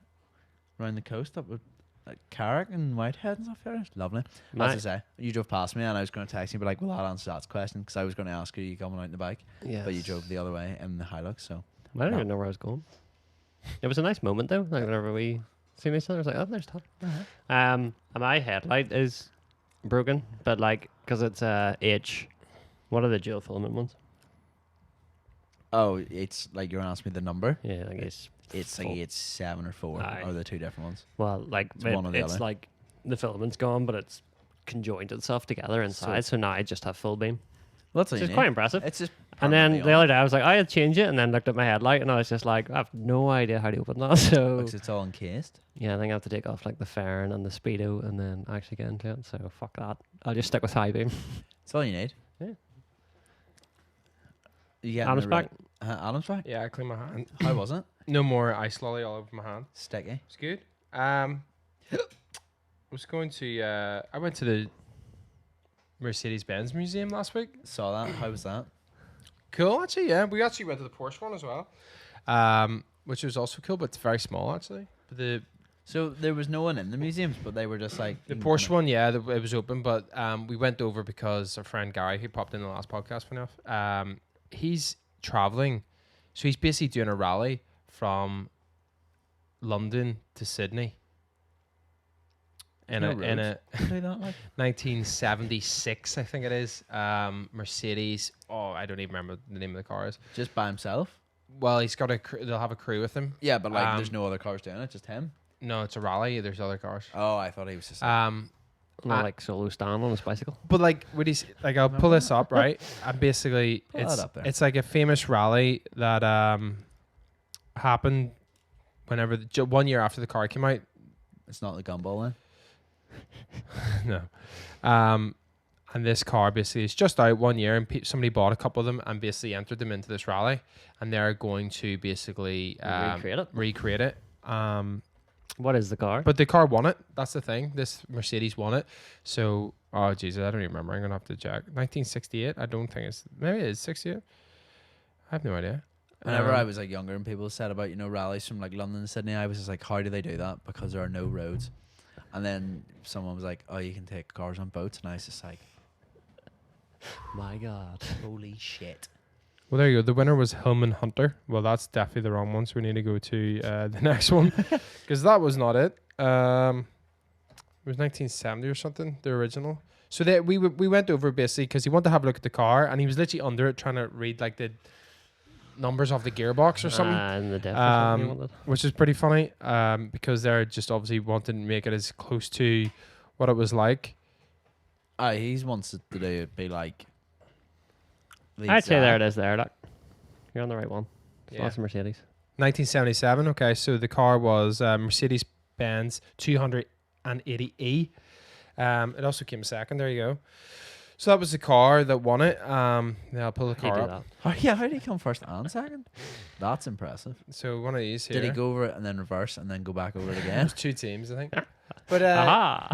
coast up with like Carrick and Whitehead and stuff there. It's lovely. My- As I say, you drove past me and I was going to text you, but like, well, that answers that question because I was going to ask you coming out in the bike, Yes. but you drove the other way in the Hilux. So I don't No. even know where I was going. It was a nice moment though. Like whenever we seen each other, I was like, "Oh, there's Todd." And my headlight is broken, but like because it's H. What are the dual filament ones? oh, it's like you're asking me the number. Yeah, like It's like full. it's 7 or 4 Aye. or the 2 different ones. Well, like It's one or the it's other. like the filament's gone, but it's conjoined itself together inside. So now I just have full beam, Well, that's what which you is need. quite impressive. It's just. And then permanently the on, other day I was like, I had changed it, and then looked at my headlight, and I was just like, I have no idea how to open that. So because it's all encased. yeah, I think I have to take off like the fairing and the speedo, and then actually get into it. So fuck that. I'll just stick with high beam. That's all you need. Yeah. You getting Adam's the back. Adam's back. Yeah, I clean my hand. How was it? No more ice lolly all over my hand. Sticky. It's good. I was going to. I went to the Mercedes-Benz Museum last week. Saw that. How was that? Cool, actually. Yeah, we actually went to the Porsche one as well, which was also cool, but it's very small actually. But the So there was no one in the museums, but they were just like The Porsche one, yeah, it was open, but we went over because our friend Gary, who popped in the last podcast, funny enough, he's traveling, so he's basically doing a rally from London to Sydney in No a do that, like? 1976, I think it is, Mercedes. Oh, I don't even remember the name of the car is. Just by himself. Well, he's got they'll have a crew with him. Yeah, but like, Um, there's no other cars doing it. Just him. No, it's a rally. There's other cars. Oh, I thought he was just. Not like solo stand on his bicycle. But like, what he's like, I'll pull this up, right? And basically, Pull that up there. it's like a famous rally that happened whenever 1 year after the car came out. It's not the gumball then. No, and this car basically is just out 1 year, and somebody bought a couple of them and basically entered them into this rally, and they're going to basically recreate it. What is the car? But the car won it. That's the thing. This Mercedes won it. So, oh Jesus, I don't even remember. I'm gonna have to check. 1968. I don't think it's. Maybe it is 68. I have no idea. Whenever I was like younger and people said about rallies from like London to Sydney, I was just like, how do they do that? Because there are no roads. And then someone was like, oh, you can take cars on boats, and I was just like, My God. holy shit. Well, there you go. The winner was Hillman Hunter. Well, that's definitely the wrong one. So we need to go to the next one because that was not it. It was 1970 or something, the original. So that we went over basically because he wanted to have a look at the car, and he was literally under it trying to read like the numbers off the gearbox or something, And the depth or something you wanted. which is pretty funny because they're just obviously wanting to make it as close to what it was like. He wants it to do it be like. I'd say there it is there. Look. You're on the right one. Yeah. That's a Mercedes. 1977. Okay, so the car was Mercedes-Benz 280E. It also came second. There you go. So that was the car that won it. Yeah, I'll pull the He car do up. that. Yeah, how did he come first and second? That's impressive. So one of these here. Did he go over it and then reverse and then go back over it again? There's 2 teams, I think. But Aha!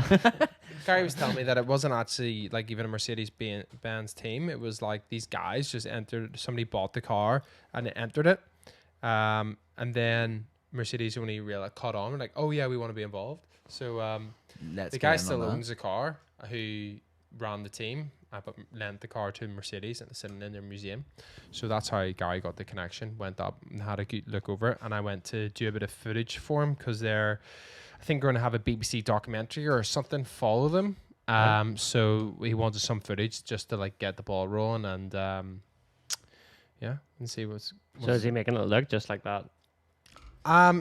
Gary was telling me that it wasn't actually like even a Mercedes-Benz team. It was like these guys just entered. Somebody bought the car and they entered it, and then Mercedes only caught on and like, oh yeah, we want to be involved. So Let's the get guy in still on that. owns the car who ran the team, but lent the car to Mercedes and it's sitting in their museum. So that's how Gary got the connection. Went up and had a good look over it, and I went to do a bit of footage for him because I think going to have a BBC documentary or something follow them. Right. So he wanted some footage just to like get the ball rolling and yeah, and see what's. So is he making it look just like that?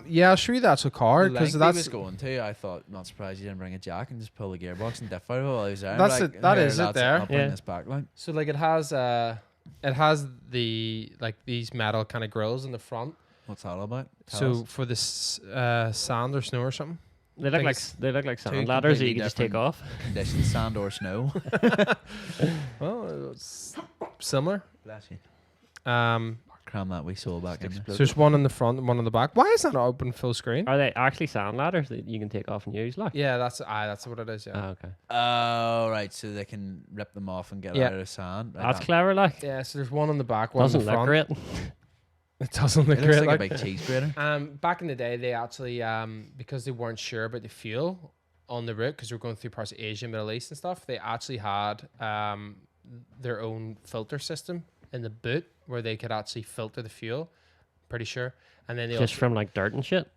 Yeah, I'll show you the actual car The because length he that's was going to, I thought, not surprised he didn't bring a jack and just pull the gearbox and diff out of it while he was there. That's Like, it- that "Here, is it lads, there." I'll bring Yeah. this back, like. so like it has the like these metal kind of grills in the front. What's that all about? Tell So us. for the sand or snow or something. They look Think like it's they look like two sand ladders that completely you can just take different- off. Conditions, sand or snow. Well, it's similar. Bless you. So Cram that wee soul back in there. there's one in the front and one in the back. Why is that not open full screen? Are they actually sand ladders that you can take off and use? Like, Yeah, that's what it is. Yeah. oh, okay, Oh, right. So they can rip them off and get Yeah. out of the sand. Right, that's that- clever. Like, Yeah, so there's one on the back, one doesn't in the look front. great. It doesn't look It looks great. like a like. big cheese grater. Back in the day, they actually because they weren't sure about the fuel on the route because they were going through parts of Asia, Middle East, and stuff. They actually had their own filter system in the boot where they could actually filter the fuel. Pretty sure, and then they Just also, from like dirt and shit.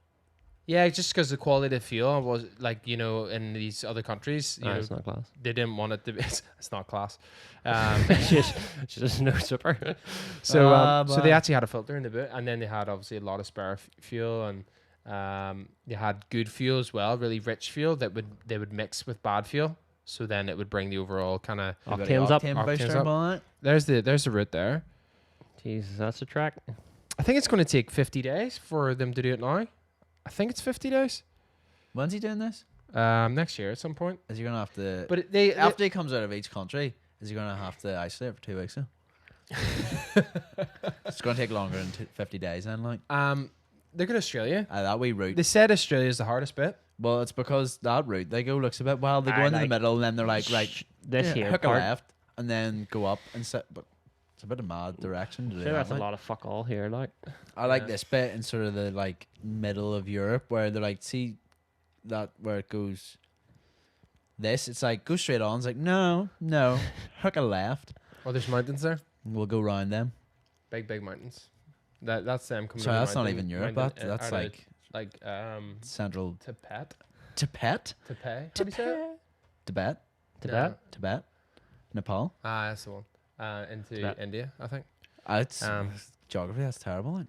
yeah, just because the quality of the fuel was like in these other countries, No, it's not class. they didn't want it to be. It's not class. It's just no super. So they actually had a filter in the boot, and then they had obviously a lot of spare fuel, and they had good fuel as well, really rich fuel that they would mix with bad fuel. So then it would bring the overall kind of. Octanes up. Octane Octanes booster up. on it. There's the route there. Jesus, that's a track. I think it's going to take 50 days for them to do it now. I think it's 50 days. When's he doing this? Next year at some point. Is he gonna have to? But they after he comes out of each country, is he gonna have to isolate for 2 weeks? Though? It's gonna take longer than 50 days. Then, like they go to Australia. that wee route. They said Australia is the hardest bit. Well, it's because that route they go looks a bit wild. They go I into the like- middle, and then they're like, right, This yeah, here hook a part. left, and then go up and set. But it's a bit of mad direction to do. Sure, that, that's a like. lot of fuck all here. Like, I like Yeah. this bit in sort of the like middle of Europe where they're like, see that where it goes. This it's like go straight on. It's like no, hook a left. Oh, there's mountains there. We'll go round them. Big mountains. That's them coming. So over that's not mountain- even Europe. mountain- That's or like central Tibet. Tibet, How do you say it? Tibet, Tibet. Tibet, Nepal. Ah, that's the one. Into Tibet. India, I think. It's Um, geography. That's terrible. Like.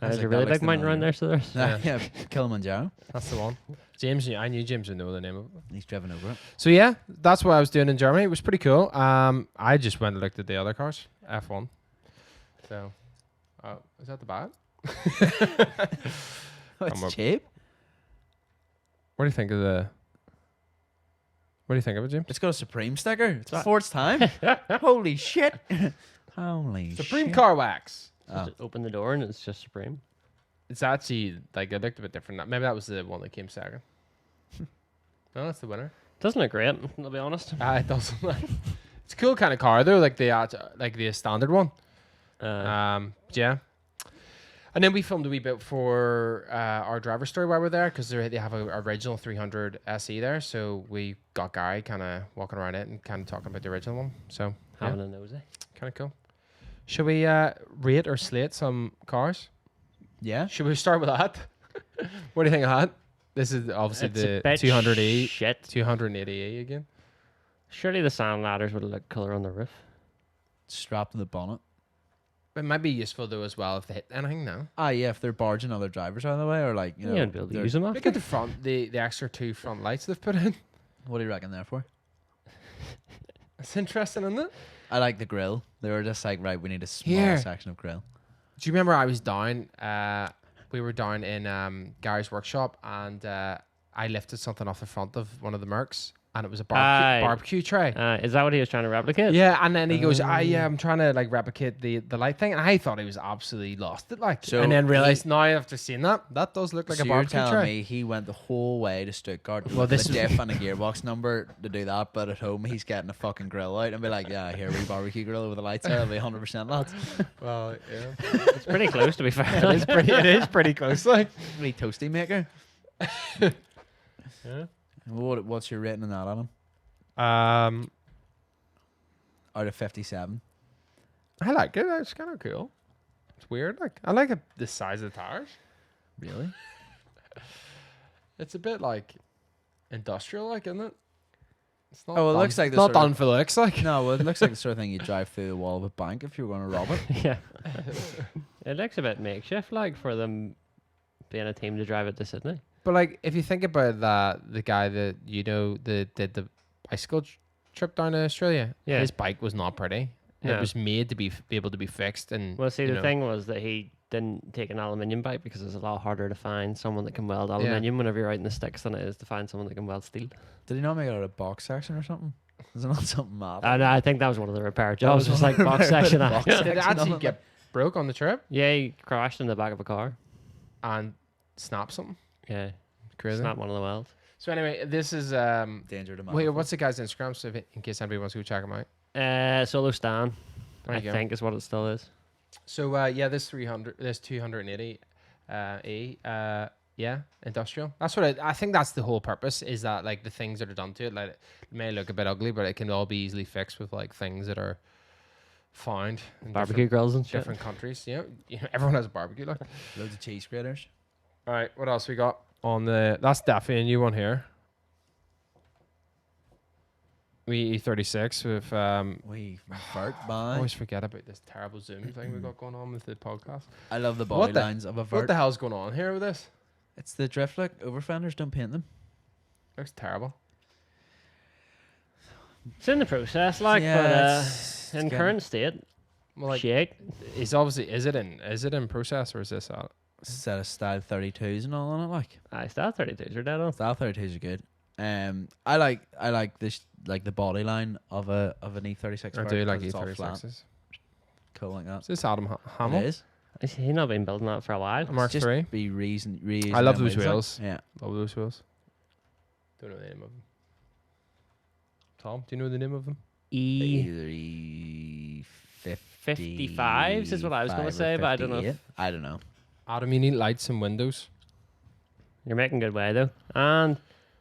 There's like a that really looks big mountain familiar. around there, so there's. Yeah. Yeah, Kilimanjaro. That's the one. I knew James would know the name of it. He's driven over it. So yeah, that's what I was doing in Germany. It was pretty cool. I just went and looked at the other cars, F1. So, is that the bad? Oh, it's Come up. cheap. What do you think of it, James? It's got a Supreme sticker. It's That- before its time. Holy shit! Holy Supreme shit. Car Wax. Oh. Just open the door and it's just Supreme. It's actually like it looked a bit different. Maybe that was the one that came second. No, that's the winner. Doesn't look great, I'll be honest. It doesn't. It's a cool kind of car though, like the standard one. Yeah. And then we filmed a wee bit for our driver story while we're there because they have a original 300 SE there. So we got Gary kind of walking around it and kind of talking about the original one. So Having a nosy. kind of cool. Should we rate or slate some cars? Yeah. Should we start with that? What do you think of that? This is obviously It's a the bit 200E, shit. 280E again. Surely the sand ladders would look colour on the roof. Strapped to the bonnet. It might be useful though as well if they hit anything now. Yeah, if they're barging other drivers out of the way, or like, you know, You won't be able to they're- use them Look after. at the front, the extra 2 front lights they've put in. What do you reckon there for? It's interesting, isn't it? I like the grill. They were just like, right, we need a small Here. section of grill. Do you remember I was down? We were down in Gary's workshop, and I lifted something off the front of one of the Mercs, and it was a Aye. barbecue tray. Is that what he was trying to replicate? Yeah, and then he goes, yeah, I'm trying to like replicate the light thing, and I thought he was absolutely lost it, like, So and then he- realized now after seeing that does look like So a you're barbecue telling tray. me he went the whole way to Stuttgart Well, with this a is- diff and a gearbox number to do that, but at home he's getting a fucking grill out and be like, yeah, here we barbecue grill with the lights out, it'll be 100% lads. Well, yeah, It's pretty close to be fair. it is pretty close, like. Really toasty maker. Yeah. What's your rating on that, Adam? Out of 57. I like it. It's kind of cool. It's weird. Like, I like the size of the tires. Really? It's a bit like industrial, like, isn't it? It's not Oh, well, it done- looks like it's the not sort of- done for looks, like. No, well, it looks like the sort of thing you drive through the wall of a bank if you were going to rob it. Yeah. It looks a bit makeshift, like, for them being a team to drive it to Sydney. But like, if you think about that, the guy that that did the bicycle trip down to Australia, Yeah. his bike was not pretty. No. It was made to be able to be fixed, and Well, see, you the know, thing was that he didn't take an aluminium bike because it's a lot harder to find someone that can weld aluminium whenever you're out in the sticks than it is to find someone that can weld steel. Did he not make it out of box section or something? Is it not something mad? And I think that was one of the repair jobs, was just one like of the box repair- section. box did section it actually on it, get broke on the trip Yeah, he crashed in the back of a car. and snapped something Yeah, crazy. snapped one of the welds. So anyway, this is Danger to wait, what's the guy's Instagram? So in case anybody wants to go check him out. Solo Stan, There I you go. think is what it still is. So yeah, this 280 yeah, industrial. That's what I think. That's the whole purpose. Is that like the things that are done to it, like it may look a bit ugly, but it can all be easily fixed with like things that are found in Barbecue grills and shit. different countries. You know, everyone has a barbecue. Like, Loads of cheese graters. all right, what else we got on the? That's definitely a new one here. We E36 with We vert I by. always forget about this terrible Zoom thing we got going on with the podcast. I love the What body the- lines of a What vert. the hell's going on here with this? It's the drift look. Over fenders, don't paint them. Looks terrible. It's in the process, like, Yeah, but it's in getting- current state, Well, like, shit. is obviously is it in process or is this out? Set of style 32s and all on it, like. I still 32s are dead on. Style 32s are good. I like this, like the body line of an E36. I vert do like 'cause it's all flat, E36s. cool like that. Is this Adam It Hamill? is. Has he not been building that for a while? Mark Just III. be reusing I love them those like. wheels. Yeah. Love those wheels. Don't know the name of them. Tom, do you know the name of them? E 55s 55s is what I was going to say, but I don't know. I don't know. Adam, you need lights and windows. You're making good way though. And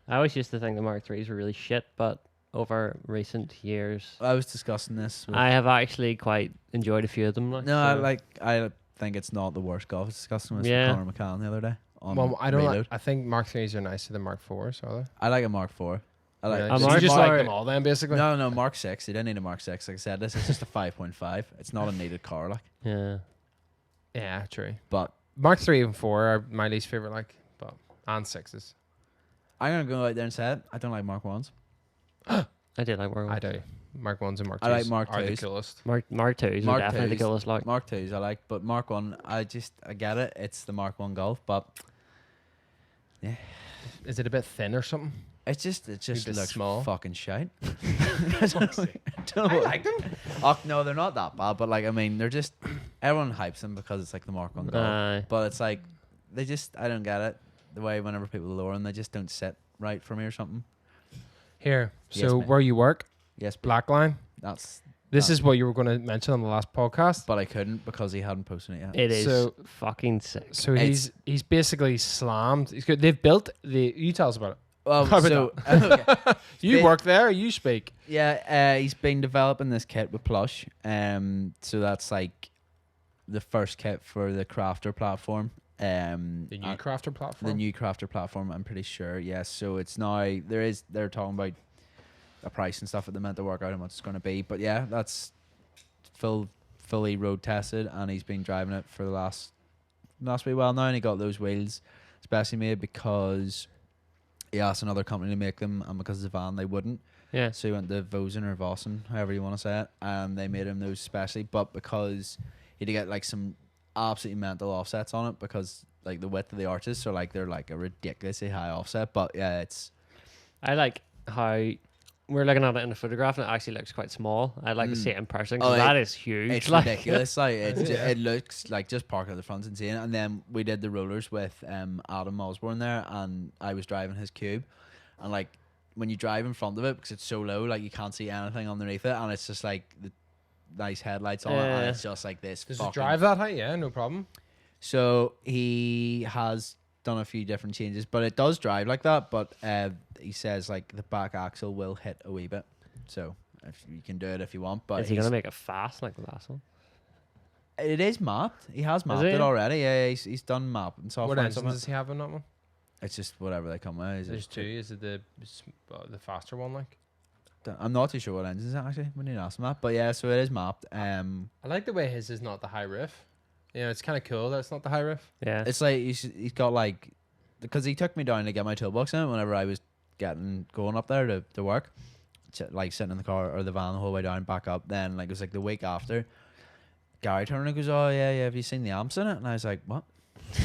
I always used to think the Mark IIIs were really shit, but over recent years, I was discussing this. With I have actually quite enjoyed a few of them. Like, no, so- I think it's not the worst golf. I was discussing this Yeah. with Conor McCann the other day. On Well, I don't. Reload. I think Mark 3s are nicer than Mark 4s, are they? I like a Mark 4. I like. Really? A So Mark you just four- like them all then, basically. No, Mark 6. You don't need a Mark 6. Like I said, this is just a 5.5. It's not a needed car, like. yeah. Yeah, true. But Mark 3 and 4 are my least favorite, like, but and 6s. I'm gonna go out there and say it. I don't like Mark 1s. I did like Mark. I do. Mark 1s and Mark 2s I like Mark are the 2s. coolest. Mark 2s Mark are definitely 2s. the coolest. Like, Mark 2s I like, but Mark 1, I get it. It's the Mark 1 Golf, but Is it a bit thin or something? it just bit looks small. fucking shite. I don't know. like them. Oh, no, they're not that bad, but like I mean, they're just everyone hypes them because it's like the Mark 1 Golf. Aye. But it's like I don't get it. The way whenever people lower them, they just don't sit right for me or something. Here. Yes, So mate. where you work, Yes, but Black Line. that's. This Ah. is what you were going to mention on the last podcast. But I couldn't because he hadn't posted it yet. it is So- fucking sick. So It's- he's basically slammed. He's good. They've built the. You tell us about it. Well, How about so okay. You They- work there. You speak. Yeah, he's been developing this kit with Plush. So that's like the first kit for the Crafter platform. The new and crafter platform. the new Crafter platform, I'm pretty sure. Yes. So it's now they're talking about a price and stuff at the minute to work out how much it's going to be. But yeah, that's fully road tested, and he's been driving it for the last wee while now, and he got those wheels especially made because he asked another company to make them, and because it's a van, they wouldn't. Yeah. So he went to Vosen or Vossen, however you want to say it, and they made him those specially. But because he had to get like some absolutely mental offsets on it, because like the width of the arches, so like they're like a ridiculously high offset. But yeah, it's I like how we're looking at it in the photograph and it actually looks quite small. I'd like to see it in person Oh, because that is huge. It's like, ridiculous. Like Is it? it looks like just parked at the front's insane. And then we did the rollers with Adam Osborne there, and I was driving his cube, and like when you drive in front of it because it's so low, like you can't see anything underneath it, and it's just like the nice headlights on it, and it's just like this. Does it drive that height? Yeah, no problem. So he has done a few different changes, but it does drive like that. But he says like the back axle will hit a wee bit, so if you can do it if you want. But is he gonna make it fast like the last one? it is mapped. He has mapped he? it already. Yeah, he's done mapping software. What and engine stuff. does he have on that one? It's just whatever they come with. There's two. Is it the faster one? Like, I'm not too sure what engines actually. We need to ask him that. But yeah, so it is mapped. I like the way his is not the high roof. You know, it's kind of cool that it's not the high roof. Yeah. It's like he's got like, because he took me down to get my toolbox in whenever I was going up there to work, like sitting in the car or the van the whole way down, back up. Then like it was like the week after, Gary turned and goes, "Oh yeah, have you seen the amps in it?" And I was like, "What?"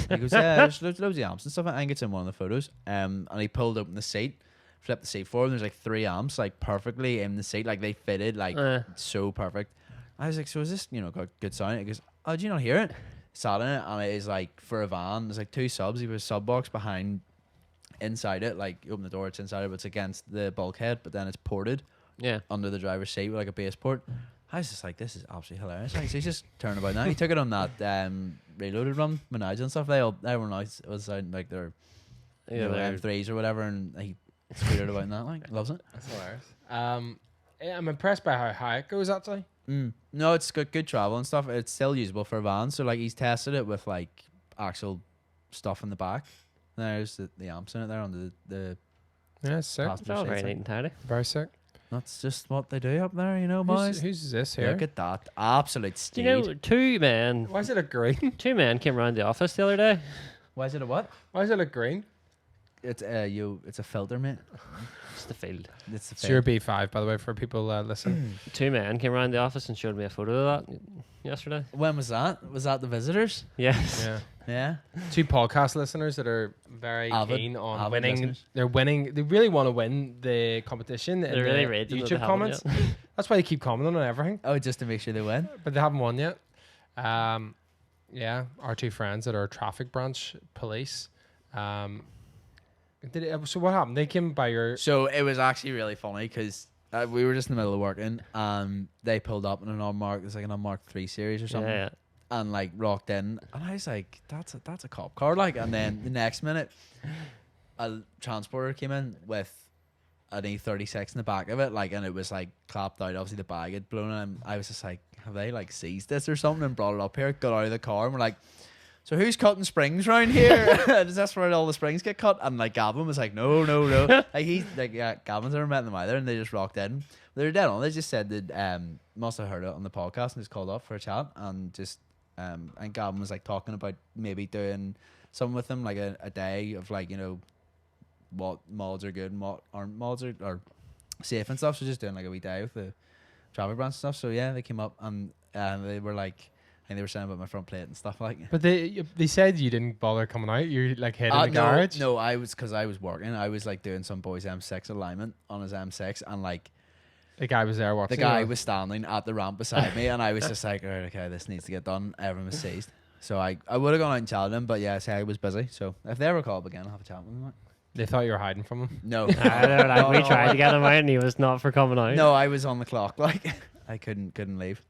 He goes, "Yeah, there's loads of amps and stuff." I think it's in one of the photos. And he pulled open the seat, flipped the seat forward, and there's like 3 amps like perfectly in the seat, like they fitted like so perfect. I was like, "So is this got good sound?" He goes, "Oh, do you not hear it?" Sat in it, and it is like for a van. There's like 2 subs. He was a sub box behind, inside it. Like you open the door, it's inside it, but it's against the bulkhead. But then it's ported under the driver's seat with like a base port. I was just like, this is absolutely hilarious. Like, so he's just turning about now. He took it on that reloaded run, Minaj and stuff. Everyone else was sounding like they're M3s or whatever, and he scooted about in that. Like, loves it. That's hilarious. I'm impressed by how high it goes actually. No, it's got good travel and stuff. It's still usable for a van. So like he's tested it with like actual stuff in the back. There's the amps in it there under the Yeah, it's sick. passenger It's all seats, very like. neat and tidy. Very sick. That's just what they do up there, boys. Who's this here? Look at that. Absolute Do steed. you know, two men Why does it look green? came around the office the other day. Why is it a what? Why does it look green? It's it's a filter, mate. It's the field. It's the It's your B5, by the way, for people listening. Two men came around the office and showed me a photo of that yesterday. When was that? Was that the visitors? Yes. Yeah. Yeah. 2 podcast listeners that are very Avid- keen on avid winning. listeners. They're winning. They really want to win the competition. in They're really the raging that YouTube they haven't comments. yet. That's why they keep commenting on everything, Oh, just to make sure they win. but they haven't won yet. Yeah, our 2 friends that are traffic branch police. So what happened? They came by your. So it was actually really funny because we were just in the middle of working, and they pulled up in an unmarked, it's like an unmarked 3 Series or something, Yeah. and like rocked in, and I was like, that's a cop car, like. And then the next minute, a transporter came in with an E36 in the back of it, like, and it was like clapped out. Obviously, the bag had blown, and I was just like, have they like seized this or something and brought it up here? Got out of the car, and we're like, so who's cutting springs round here? Is this where all the springs get cut? And like Gavin was like, no. Like he's like, yeah, Gavin's never met them either, and they just rocked in. They were dead on. They just said that must have heard it on the podcast and just called up for a chat, and just and Gavin was like talking about maybe doing something with them, like a day of like, what mods are good and what aren't mods or safe and stuff. So just doing like a wee day with the traffic branch stuff. So yeah, they came up and they were like, and they were saying about my front plate and stuff like. But they said you didn't bother coming out. You're like heading the garage. No, because I was working. I was like doing some boy's M6 alignment on his M6, and like The guy was there watching. the guy was standing at the ramp beside me, and I was just like, all right, okay, this needs to get done. Everyone was seized. So I would have gone out and challenged him, but yeah, I was busy. So if they ever call up again, I'll have a chat with them. Like. They thought you were hiding from him. No, I know, like, we tried to get him out and he was not for coming out. no, I was on the clock. Like I couldn't leave.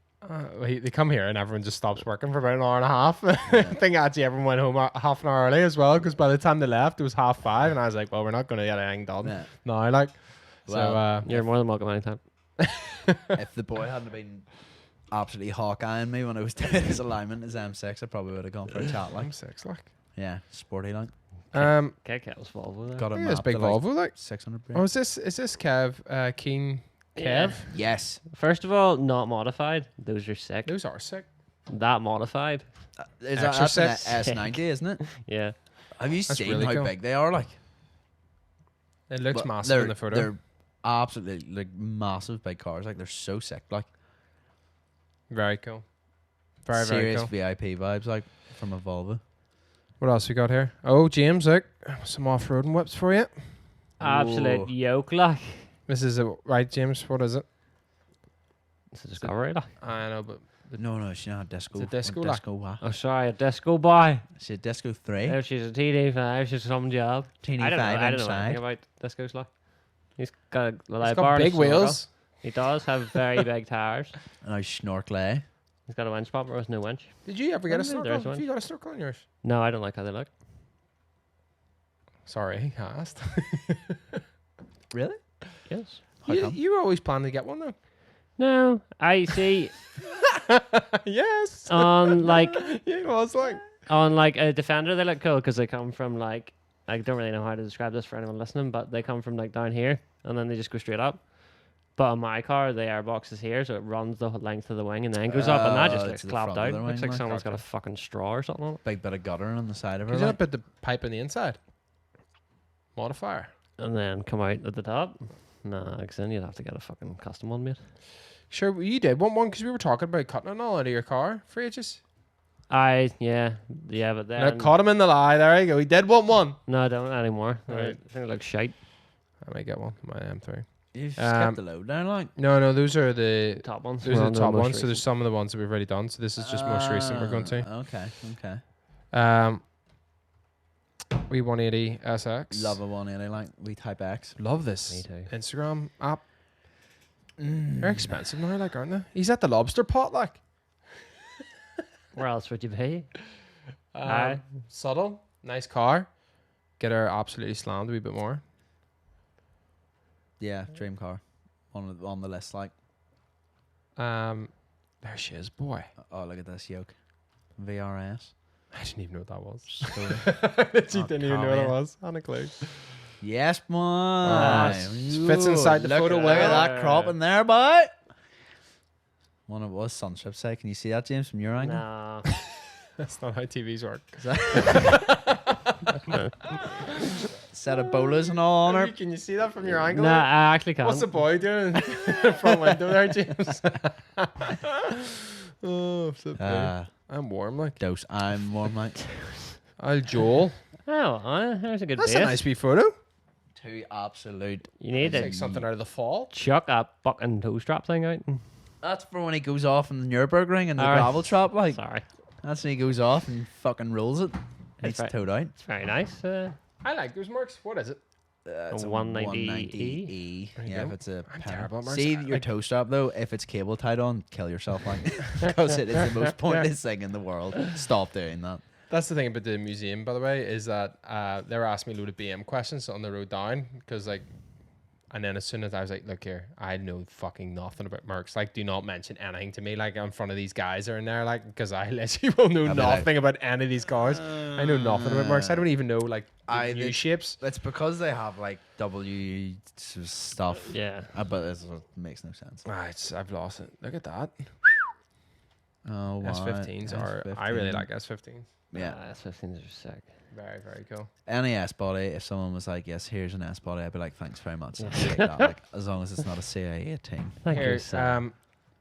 They come here and everyone just stops working for about an hour and a half. I think actually everyone went home half an hour early as well, because by the time they left it was 5:30, and I was like, well, we're not going to get anything done. Yeah. No, like, Well, so You're more than welcome anytime. If the boy hadn't been absolutely hawk-eyeing me when I was doing his alignment, his M6, I probably would have gone for a chat. Like, I'm 6, like. yeah, sporty like. KK's Volvo there. Got a Look at this map big to, like, Volvo, like. 600 brake. Oh, is this Kev? Keen Kev? Yes. First of all, not modified. Those are sick. Those are sick. That modified. Is Extra that's an sick. S90, isn't it? Yeah. Have you That's seen really how cool. big they are? Like, It looks Well, massive in the photo. They're absolutely like massive big cars. Like they're so sick. Like Very cool. Very, very serious cool. VIP vibes. Like from a Volvo. What else we got here? Oh, James, look. Some off-roading whips for you. Absolute Whoa. yoke, like. This is it, right, James? What is it? It's a Discovery. Like. I know, but No, she's not a disco. It's a disco, or like. disco what? Oh, sorry, a disco boy. She's a disco 3. If she's a TD5, she's some job. Teeny I don't know. 5 I don't know inside. anything about discos. Like. He's got a it's live got bar. big wheels. He does have very big tires. And I snorkel. He's got a winch bumper with no winch. Did you ever get a Maybe there's snorkel? one. Have you got a snorkel on yours? No, I don't like how they look. Sorry, I asked. Really? Yes. How come? You were always planning to get one though. No, I see Yes. on like Yeah, it was like. on like a Defender, they look cool because they come from like I don't really know how to describe this for anyone listening, but they come from like down here and then they just go straight up. But on my car, the airbox is here, so it runs the length of the wing and then goes up, and that just Oh, looks to the clapped front of out. the Looks wing, like like. someone's got a fucking straw or something on it. Big bit of gutter on the side of her. Could you Like. not put the pipe on the inside? Modifier. And then come out at the top. Nah, because then you'd have to get a fucking custom one made. Sure, well, you did want one because we were talking about cutting it all out of your car for ages. Yeah, but Now, then caught him in the lie. There you go. He did want one. no, I don't anymore. Right. I think it looks shite. I might get one. My M3. You've Um, skipped the load down, like. No, those are the Top ones. those We're are on the top most ones. So there's recent. some of the ones that we've already done. So this is just most recent. We're going to. Okay. We 180 SX. Love a 180, like. We type X. Love this Me too. Instagram app. They're expensive now, like, aren't they? He's at the lobster pot, like. Where else would you be? Aye. Subtle, nice car. Get her absolutely slammed a wee bit more. Yeah, dream car. On the list, like. There she is, boy. Oh, look at this yoke. VRS. I didn't even know what that was. She Didn't even know what it was. I had a clue. Yes, man. Fits inside the look, photo Look well. at that crop in there, boy. One of us, sunstrip side. Can you see that, James, from your angle? Nah. That's not how TVs work. Set of bolas and all on her. Can you see that from your angle? Nah, I actually can't. What's the boy doing? Front window there, James. Oh, so I'm warm, like. Dose. I'm warm, like. I'll Joel. Oh, there's a good That's base. a nice wee photo. Two absolute. You need to Take something out of the fall. chuck a fucking toe strap thing out. That's for when he goes off in the Nürburgring and the Alright. gravel trap, like. Sorry. That's when he goes off and fucking rolls it. It's right. towed out. It's very nice. I like those marks. What is it? It's A a 190E. 190E. There you Yeah, go. if it's a I'm pedal. terrible at marks. See I your like- toe strap though. If it's cable tied on, kill yourself, like, because it is the most pointless thing in the world. Stop doing that. That's the thing about the museum, by the way, is that they were asking me a load of BM questions on the road down because, like, and then as soon as I was like, look here, I know fucking nothing about Mercs. Like, do not mention anything to me, like, in front of these guys are in there, like, because I literally will know I'll be like, nothing about any of these cars. I know nothing about Mercs. I don't even know, like, the new shapes. It's because they have like W stuff. Yeah. But it makes no sense. I've lost it. Look at that. Oh, wow. S15s are, I really like S15s. Yeah. S15s are sick. Very, very cool. Any S body, if someone was like, yes, here's an S body, I'd be like, thanks very much. Yeah. I'll take that, like, as long as it's not a CA18. Thank Here, you, sir.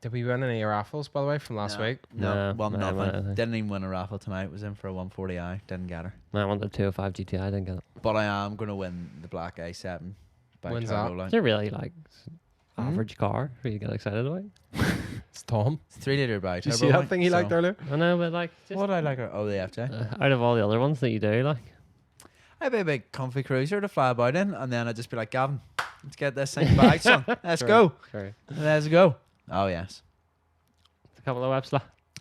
did we win any raffles, by the way, from last week? No, No, well, no, nothing. no. Didn't even win a raffle tonight. Was in for a 140i. Didn't get her. I wanted 205 GTI, I didn't get it. But I am going to win the black A7 by When's Turbo that? Line. It's a really like Hmm? average car for you to get excited about. It's Tom. It's 3 litre by Did you Turbo see that Line, thing he liked so- earlier? I know, but like, just, What I like? Oh, the FJ. out of all the other ones that you do, like, I'd be a big comfy cruiser to fly about in, and then I'd just be like, Gavin, let's get this thing back, son. Let's Sure. go. Sure. Let's go. Oh, yes. A couple of webs,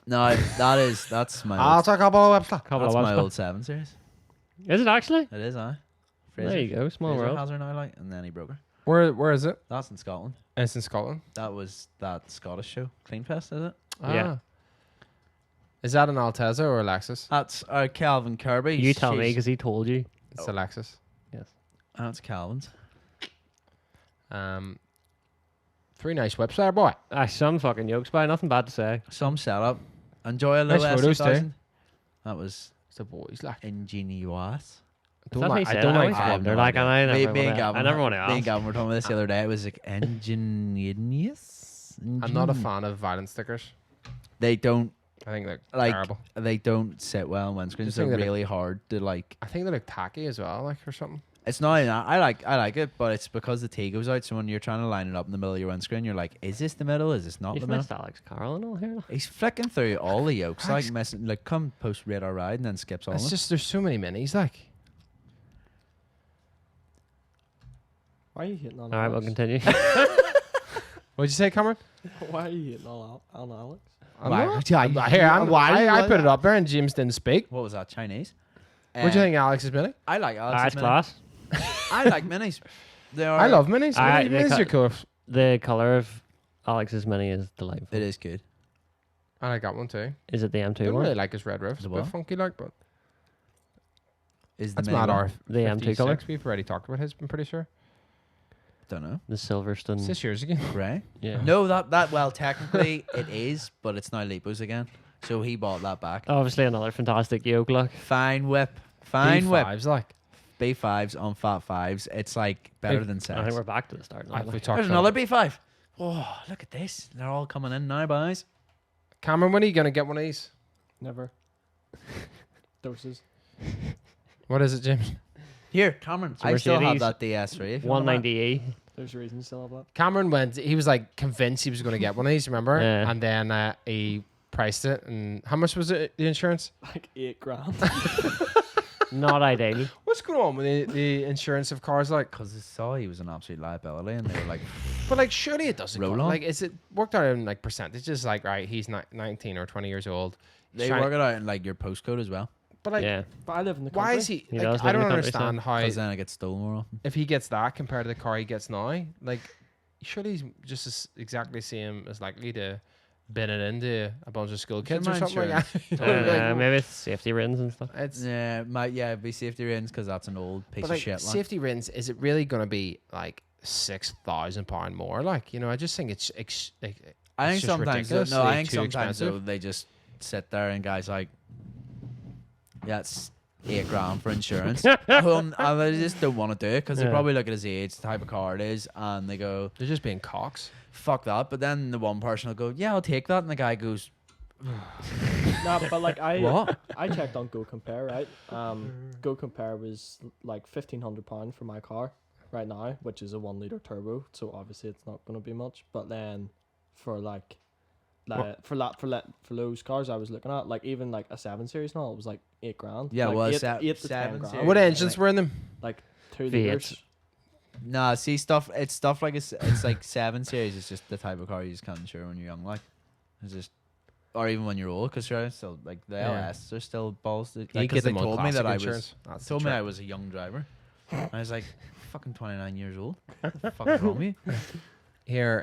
No, that's my I'll old, take a couple of couple that's of my webs. old 7 Series. Is it actually? It is, aye. There you go, small Fraser world. has her now, like, and then he broke her. Where is it? That's in Scotland. It's in Scotland. That was that Scottish show, Cleanfest, is it? Yeah. Is that an Altezza or a Lexus? That's Calvin Kirby. You tell me She's- because he told you. It's a Lexus. That's Calvin's. 3 nice whips there, boy. Some fucking yokes, by nothing bad to say. Some setup. Enjoy a little Nice photos too. S2000. That was It's the boys, like. ingenious. Is that how you say it? I always I have wonder, no like, idea. and I Me never and wanna- Gavin, I never want to Me and ask. Gavin were talking about this the other day. It was like ingenious. I'm not a fan of violent stickers. They don't I think they're like. terrible. They don't sit well on windscreens. Just They're think that really hard to like. I think they look tacky as well, like, or something. It's not. I like it, but it's because the T goes out. So when you're trying to line it up in the middle of your windscreen, you're like, is this the middle? Is this not You've the middle? missed Alex Carroll and all here. He's flicking through all the yokes, like messing, like come post radar ride and then skips all. It's of them. just there's so many minis. Like, Why are you hitting on All right, we'll Alex? continue. what'd you say, Cameron? Why are you hitting on Alex? Why? I put it up there and James didn't speak. What was that? Chinese. What do you think Alex is mini? I like Alex. That's class. I like minis. They are. I love minis. Alright, they Minis cut- are cool. The color of Alex's mini is delightful. It is good. I got one too. Is it the I M2 don't one? really like his red roof. It's The a bit what? funky, like, but Is the that's mini mad. one? Our The M2 color? We've already talked about his. I'm pretty sure. Don't know. The Silverstone. It's this year's again. Right. Yeah. No, that well technically it is, but it's now Lipo's again. So he bought that back. Obviously, another fantastic yoke look. Fine whip. Fine whip. B5s, like. B5s on fat fives. It's like better Hey, than I sex. think we're back to the start now. We like. talked There's about another B5. Oh, look at this. They're all coming in now, boys. Cameron, when are you gonna get one of these? Never. Doses. What is it, James? Here, Cameron. It's a I still have Mercedes that DS3. if you want that. 190e. There's a reason you still have that. Cameron went. He was like convinced he was gonna get one of these. Remember? Yeah. And then he priced it. And how much was it? The insurance? Like $8,000. Not ideal. What's going on with the insurance of cars? Like, Because they saw he was an absolute liability and they were like, but like, surely it doesn't. Roll go- on. Like, is it worked out in like percentages? Like, right, he's 19 or 20 years old. they Try- work it out in like your postcode as well. But like, Yeah. But I live in the country. why is he? He Like, does I live in don't the countryside. understand how Because then it gets stolen more often. if he gets that compared to the car he gets now. Like, surely he's just exactly the same as likely to bin it into a bunch of school kids or mind something like that. You know, like, Maybe it's safety rings and stuff. it's Yeah, it'd be safety rings because that's an old piece but of like, shit. Like. safety rings. Is it really going to be like £6,000 more? Like, you know, I just think it's I it's think just sometimes, ridiculously I think too sometimes though, expensive. they just sit there and guys like, yeah, it's $8,000 for insurance. And they just don't want to do it because they Yeah. probably look at his age, the type of car it is, and they go, They're just being cocks. fuck that. But then the one person will go, yeah, I'll take that. And the guy goes, Nah, but like what? I checked on Go Compare, right? Go Compare was like £1,500 for my car right now, which is a 1 litre turbo. So obviously it's not going to be much. But then for like for those cars I was looking at, like even like a 7 Series now, it was like $8,000. Yeah, like well, eight, 7 8 to 10 grand. Series. What Yeah, engines like- were in them? Like 2 V8s. litres. Nah, see, it's stuff like it's like 7 Series. It's just the type of car you just can't insure when you're young, like. It's just, or even when you're old, because you're still, like, the Yeah. LS are still balls. You Like, get they them on told me that classic I was, insurance. That's the told me trick. I was a young driver. I was like, fucking 29 years old. What the fuck is wrong with you? Here,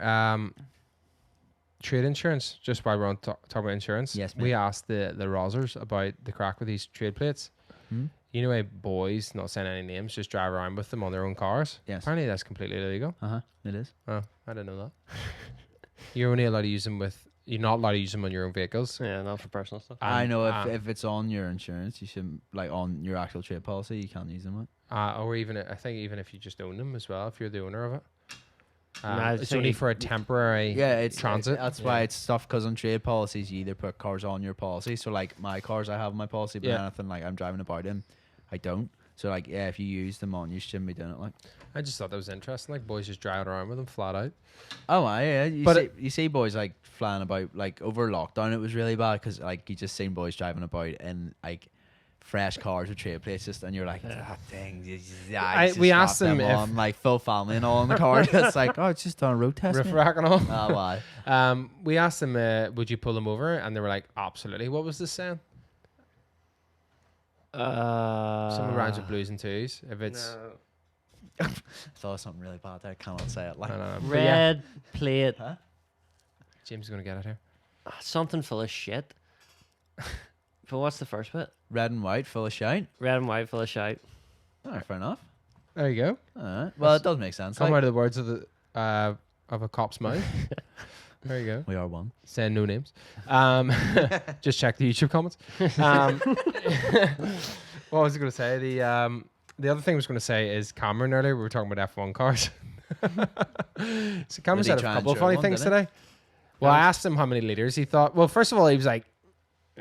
trade insurance. Just while we're on talking about insurance, Yes, we mate. asked the Rozzers about the crack with these trade plates. Hmm? You know, boys, not saying any names, just drive around with them on their own cars. Yes. Apparently, that's completely illegal. It is. Oh, I didn't know that. You're only allowed to use them with. You're not allowed to use them on your own vehicles. Yeah, not for personal stuff. I know um, if it's on your insurance, you should, like, on your actual trade policy, you can't use them. Like. Or even I think even if you just own them as well, if you're the owner of it. Nah, It's so only you- for a temporary Yeah, it's transit. That's why it's stuff, because on trade policies, you either put cars on your policy. So, like, my cars, I have on my policy, but Yeah. anything, like, I'm driving about in, I don't. So, like, yeah, if you use them on, you shouldn't be doing it, like. I just thought that was interesting. Like boys just driving around with them flat out. Oh, yeah. You But see, you see boys, like, flying about, like, over lockdown, it was really bad, because, like, you just seen boys driving about in, like, fresh cars with trade plates, just, and you're like, ah, dang, We asked them if- on, like, full family and all in the car. It's like, oh, it's just on a road test. Riff mate." rack and all. Oh, why? We asked them, would you pull them over? And they were like, absolutely. What was this saying? Some rounds of blues and twos. If it's I thought it was something really bad there. I cannot say it. Like, I don't know. But yeah, Red plate. Huh? James is gonna get it here. Something full of shit. But what's the first bit? red and white, full of shite. Red and white full of shite. All right, fair enough. There you go. All right. Well, it does make sense. Come Like, out of the words of the of a cop's mouth. There you go. we are one. Saying no names. Just check the YouTube comments. What was I going to say? The other thing I was going to say is Cameron earlier. We were talking about F1 cars. So Cameron Did he said a try and couple of show funny one, things did he? today. Well, I asked him how many liters he thought. Well, first of all, he was like,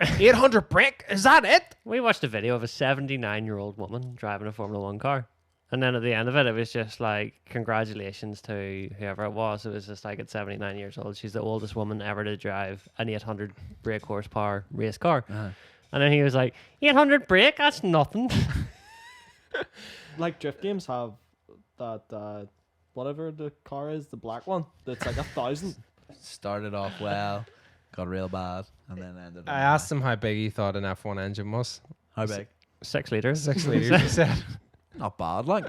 800 brake? Is that it? We watched a video of a 79-year-old woman driving a Formula 1 car. And then at the end of it, it was just like, congratulations to whoever it was. It was just like, at 79 years old, she's the oldest woman ever to drive an 800 brake horsepower race car. Uh-huh. And then he was like, 800 brake? That's nothing. Like drift games have that whatever the car is, the black one. That's like 1,000. Started off well, got real bad, and then ended. I asked him how big he thought an F1 engine was. how big. 6 liters. 6 liters, he said. Not bad, like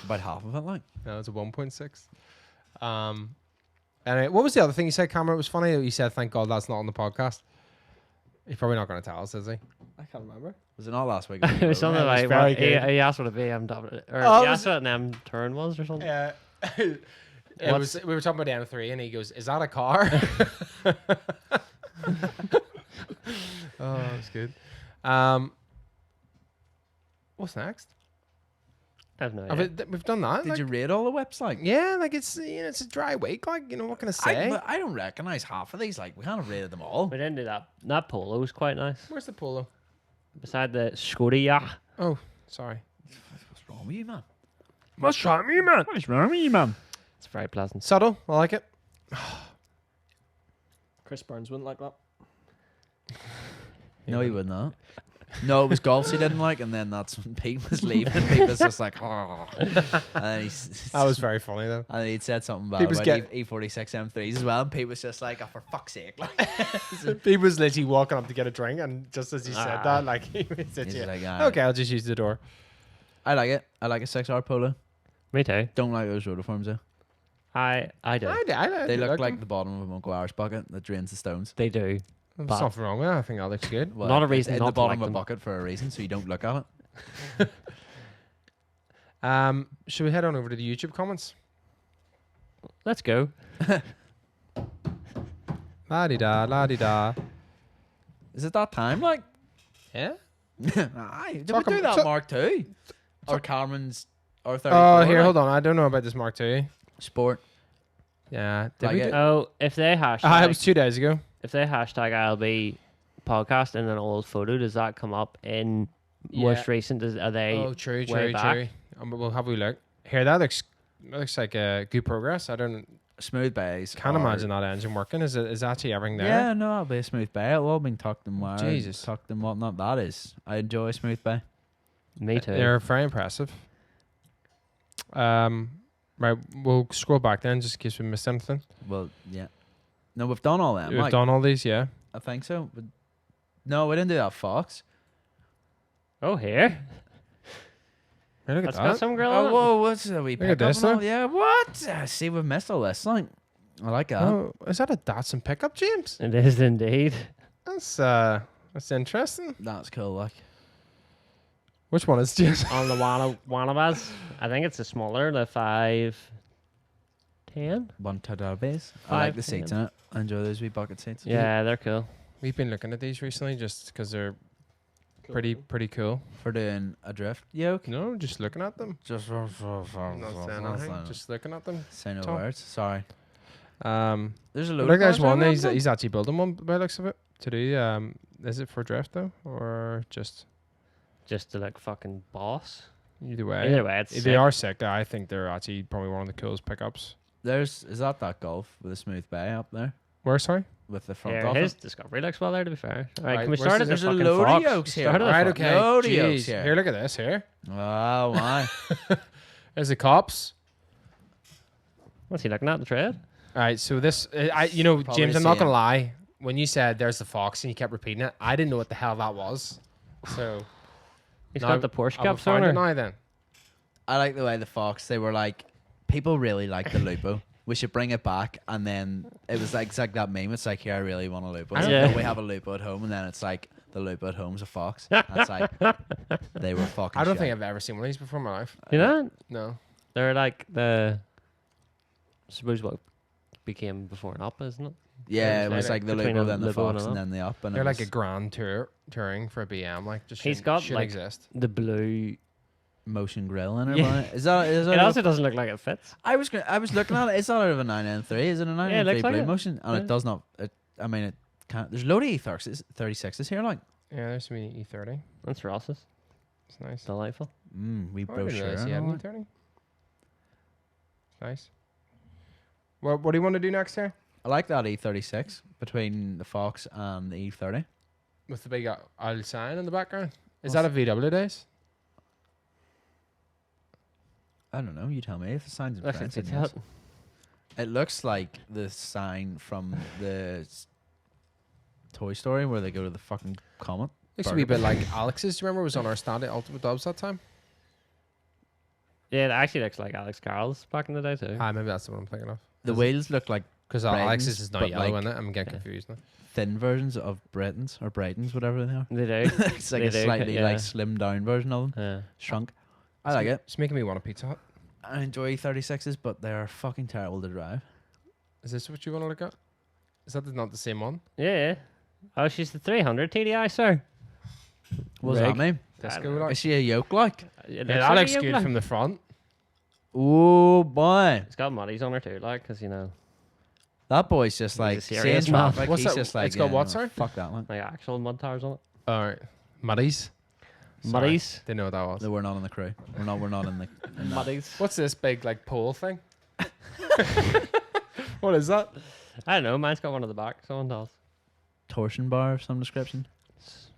about half of it, like. No, it's a 1.6. Anyway, what was the other thing you said, Cameron? It was funny that you said, thank God that's not on the podcast. He's probably not going to tell us, is he? I can't remember. Was it not last week? It was something Yeah, it was like, very what, he, good. he asked what a BMW, or Oh, he it asked what an M turn was or something. Yeah. We were talking about the M3 and he goes, is that a car? Oh, that's good. What's next? I have no Have idea. we've done that. Did like- you rate all the whips? Like, Yeah, like it's it's a dry week. Like what can I say? but I don't recognize half of these. Like, we kind of rated them all. We didn't do that. That polo was quite nice. Where's the polo? Beside the Scotty yacht. Oh, sorry. What's wrong with you, man? What's wrong with you, man? What's wrong with you, man? It's very pleasant. Subtle. I like it. Chris Burns wouldn't like that. No, he would not. No, it was golfs he didn't like, and then that's when Pete was leaving. Pete was just like, oh. And then That was very funny though. and he'd said something bad Pete was about E46 M3s as well, and Pete was just like, oh, for fuck's sake. Like, He was literally walking up to get a drink, and just as he said Ah. that, like he was he's literally, like, okay, I'll just use the door. I like it. I like a 6-hour polo. Me too. Don't like those rotiforms though. I do. They look like them. the bottom of a Uncle Irish bucket that drains the stones. They do. There's but- nothing wrong with that. I think that looks good. Well, Not a it's reason in not the to bottom like of a them. bucket for a reason, so you don't look at it. Should we head on over to the YouTube comments? Let's go. La di da, la di da. Is it that time? Like, Yeah. aye, did Talk we do ab- that so- Mark II? Or Cameron's, or 34? Oh, here, like? hold on. I don't know about this Mark II. Sport. Yeah. Did Like we it? do? Oh, if they hashtag, Ah, it was 2 days ago. if they hashtag ILB podcast in an old photo, does that come up in most recent? Are they? Oh, true, way true, back? true. We'll have a wee look. Here, that looks like good progress. I can't Smooth bays. imagine that engine working. Is actually everything there? Yeah, no, that'll be a smooth bay. It'll all been tucked and wired. Jesus. Tucked and whatnot. That is. I enjoy a smooth bay. Me too. They're very impressive. Right, we'll scroll back then just in case we missed anything. Well, yeah. No, we've done all them. We've like, done all these, yeah. I think so. But no, we didn't do that Fox. Oh, here. Hey, look at That's got that. some grill on Oh, it. whoa, what's a wee Look at pickup this, and all? though. Yeah, what? See, we've missed all this. Like, I like that. Oh, is that a Datsun pickup, James? It is indeed. That's interesting. That's cool. Like, Which one is James? On the Wanabas, I think it's a smaller, the 510. one Tadar base. I like the 5, seats yeah. in it. I enjoy those wee bucket seats. Yeah, they're cool. We've been looking at these recently just because they're pretty cool. For doing a drift yoke. No, just looking at them. Just Not saying anything. Just looking at them. say no Tom. words. Sorry. Um, There's a load look, of there's cars one. around He's, them. he's actually building one by the looks of it to do. Is it for drift though, or just Just to look fucking boss. either way? Either way, it's They sick. are sick. I think they're actually probably one of the coolest pickups. Is that Golf with a smooth bay up there Where, sorry? with the front Yeah, off his it? Discovery looks well there, to be fair. All right, Right, can we where's start the- at the there's a fucking load of Fox? yokes here. Start at the Right, Fox. okay. Load of Jeez. yokes here. Here, look at this here. Oh my! There's the cops. What's he looking at, the trade? All right, so this, Probably James, the I'm not same. gonna lie. When you said there's the Fox and you kept repeating it, I didn't know what the hell that was. So He's now got the Porsche I will caps find on it her. now then. I like the way the Fox. They were like, people really like the Lupo. We should bring it back. And then it was like, it's like that meme. It's like, here, I really want a Lupo. So Yeah. we have a Lupo at home, and then it's like the Lupo at home's a Fox. That's like they were fucking. I don't shit. think I've ever seen one of these before in my life. You know? No. They're like the... I suppose what became before and up, isn't it? Yeah, it Like was like the between Lupo, a then the Lupo and Fox, an and up. then the Up. And They're it like was a grand touring for a BM. Like just He's shouldn't- got, should like, exist. The blue... motion grill in it. Yeah. Right? Is that? It also doesn't look like it fits. I was looking at it. It's not out of a 9N3. Is it a 9N3 Yeah, it looks like blue it. motion? And Yeah. it does not. It can't. There's a load of E36s here. Like, Yeah, there's me E30. That's Ross's. It's nice. Delightful. We Oh, I didn't brochure. realize and he had all any that. turning. Nice. Well, what do you want to do next here? I like that E36 between the Fox and the E30. With the big owl sign in the background. Is What's- that a VW days? I don't know. You tell me if the sign's in Looks French. like It it's is. It looks like the sign from the Toy Story where they go to the fucking comet. Looks a wee bit like Alex's. Do you remember it was on our stand at Ultimate Dubs that time? Yeah, it actually looks like Alex Carroll's back in the day too. Ah, maybe that's the one I'm thinking of. The wheels look like Because Brayton's, Alex's is not but yellow, like- isn't it? I'm getting Yeah. confused now. thin versions of Brayton's or Brayton's, whatever they are. They do. It's like They a do, slightly yeah. like slimmed down version of them. Yeah. Shrunk. I like it. It's making me want a Pizza Hut. I enjoy E36s, but they are fucking terrible to drive. Is this what you want to look at? Is that not the same one? Yeah. Oh, she's the 300 TDI, sir. What does that Rig. mean? Disco know. like. Is she a yoke like? It Yeah, looks that like a looks yoke, good like. from the front. Oh boy, It's got muddies on her too, like, because you know, that boy's just He's a like serious seeing man. traffic. What's He's that? just like It's got yeah, what, no, sorry? Fuck that one. like actual mud tires on it. All right. Muddies. Sorry, Muddies. Didn't know what that was. No, we're not on the crew. We're not in the. In that. Muddies. What's this big like pole thing? What is that? I don't know. Mine's got one at the back. Someone does. Torsion bar of some description.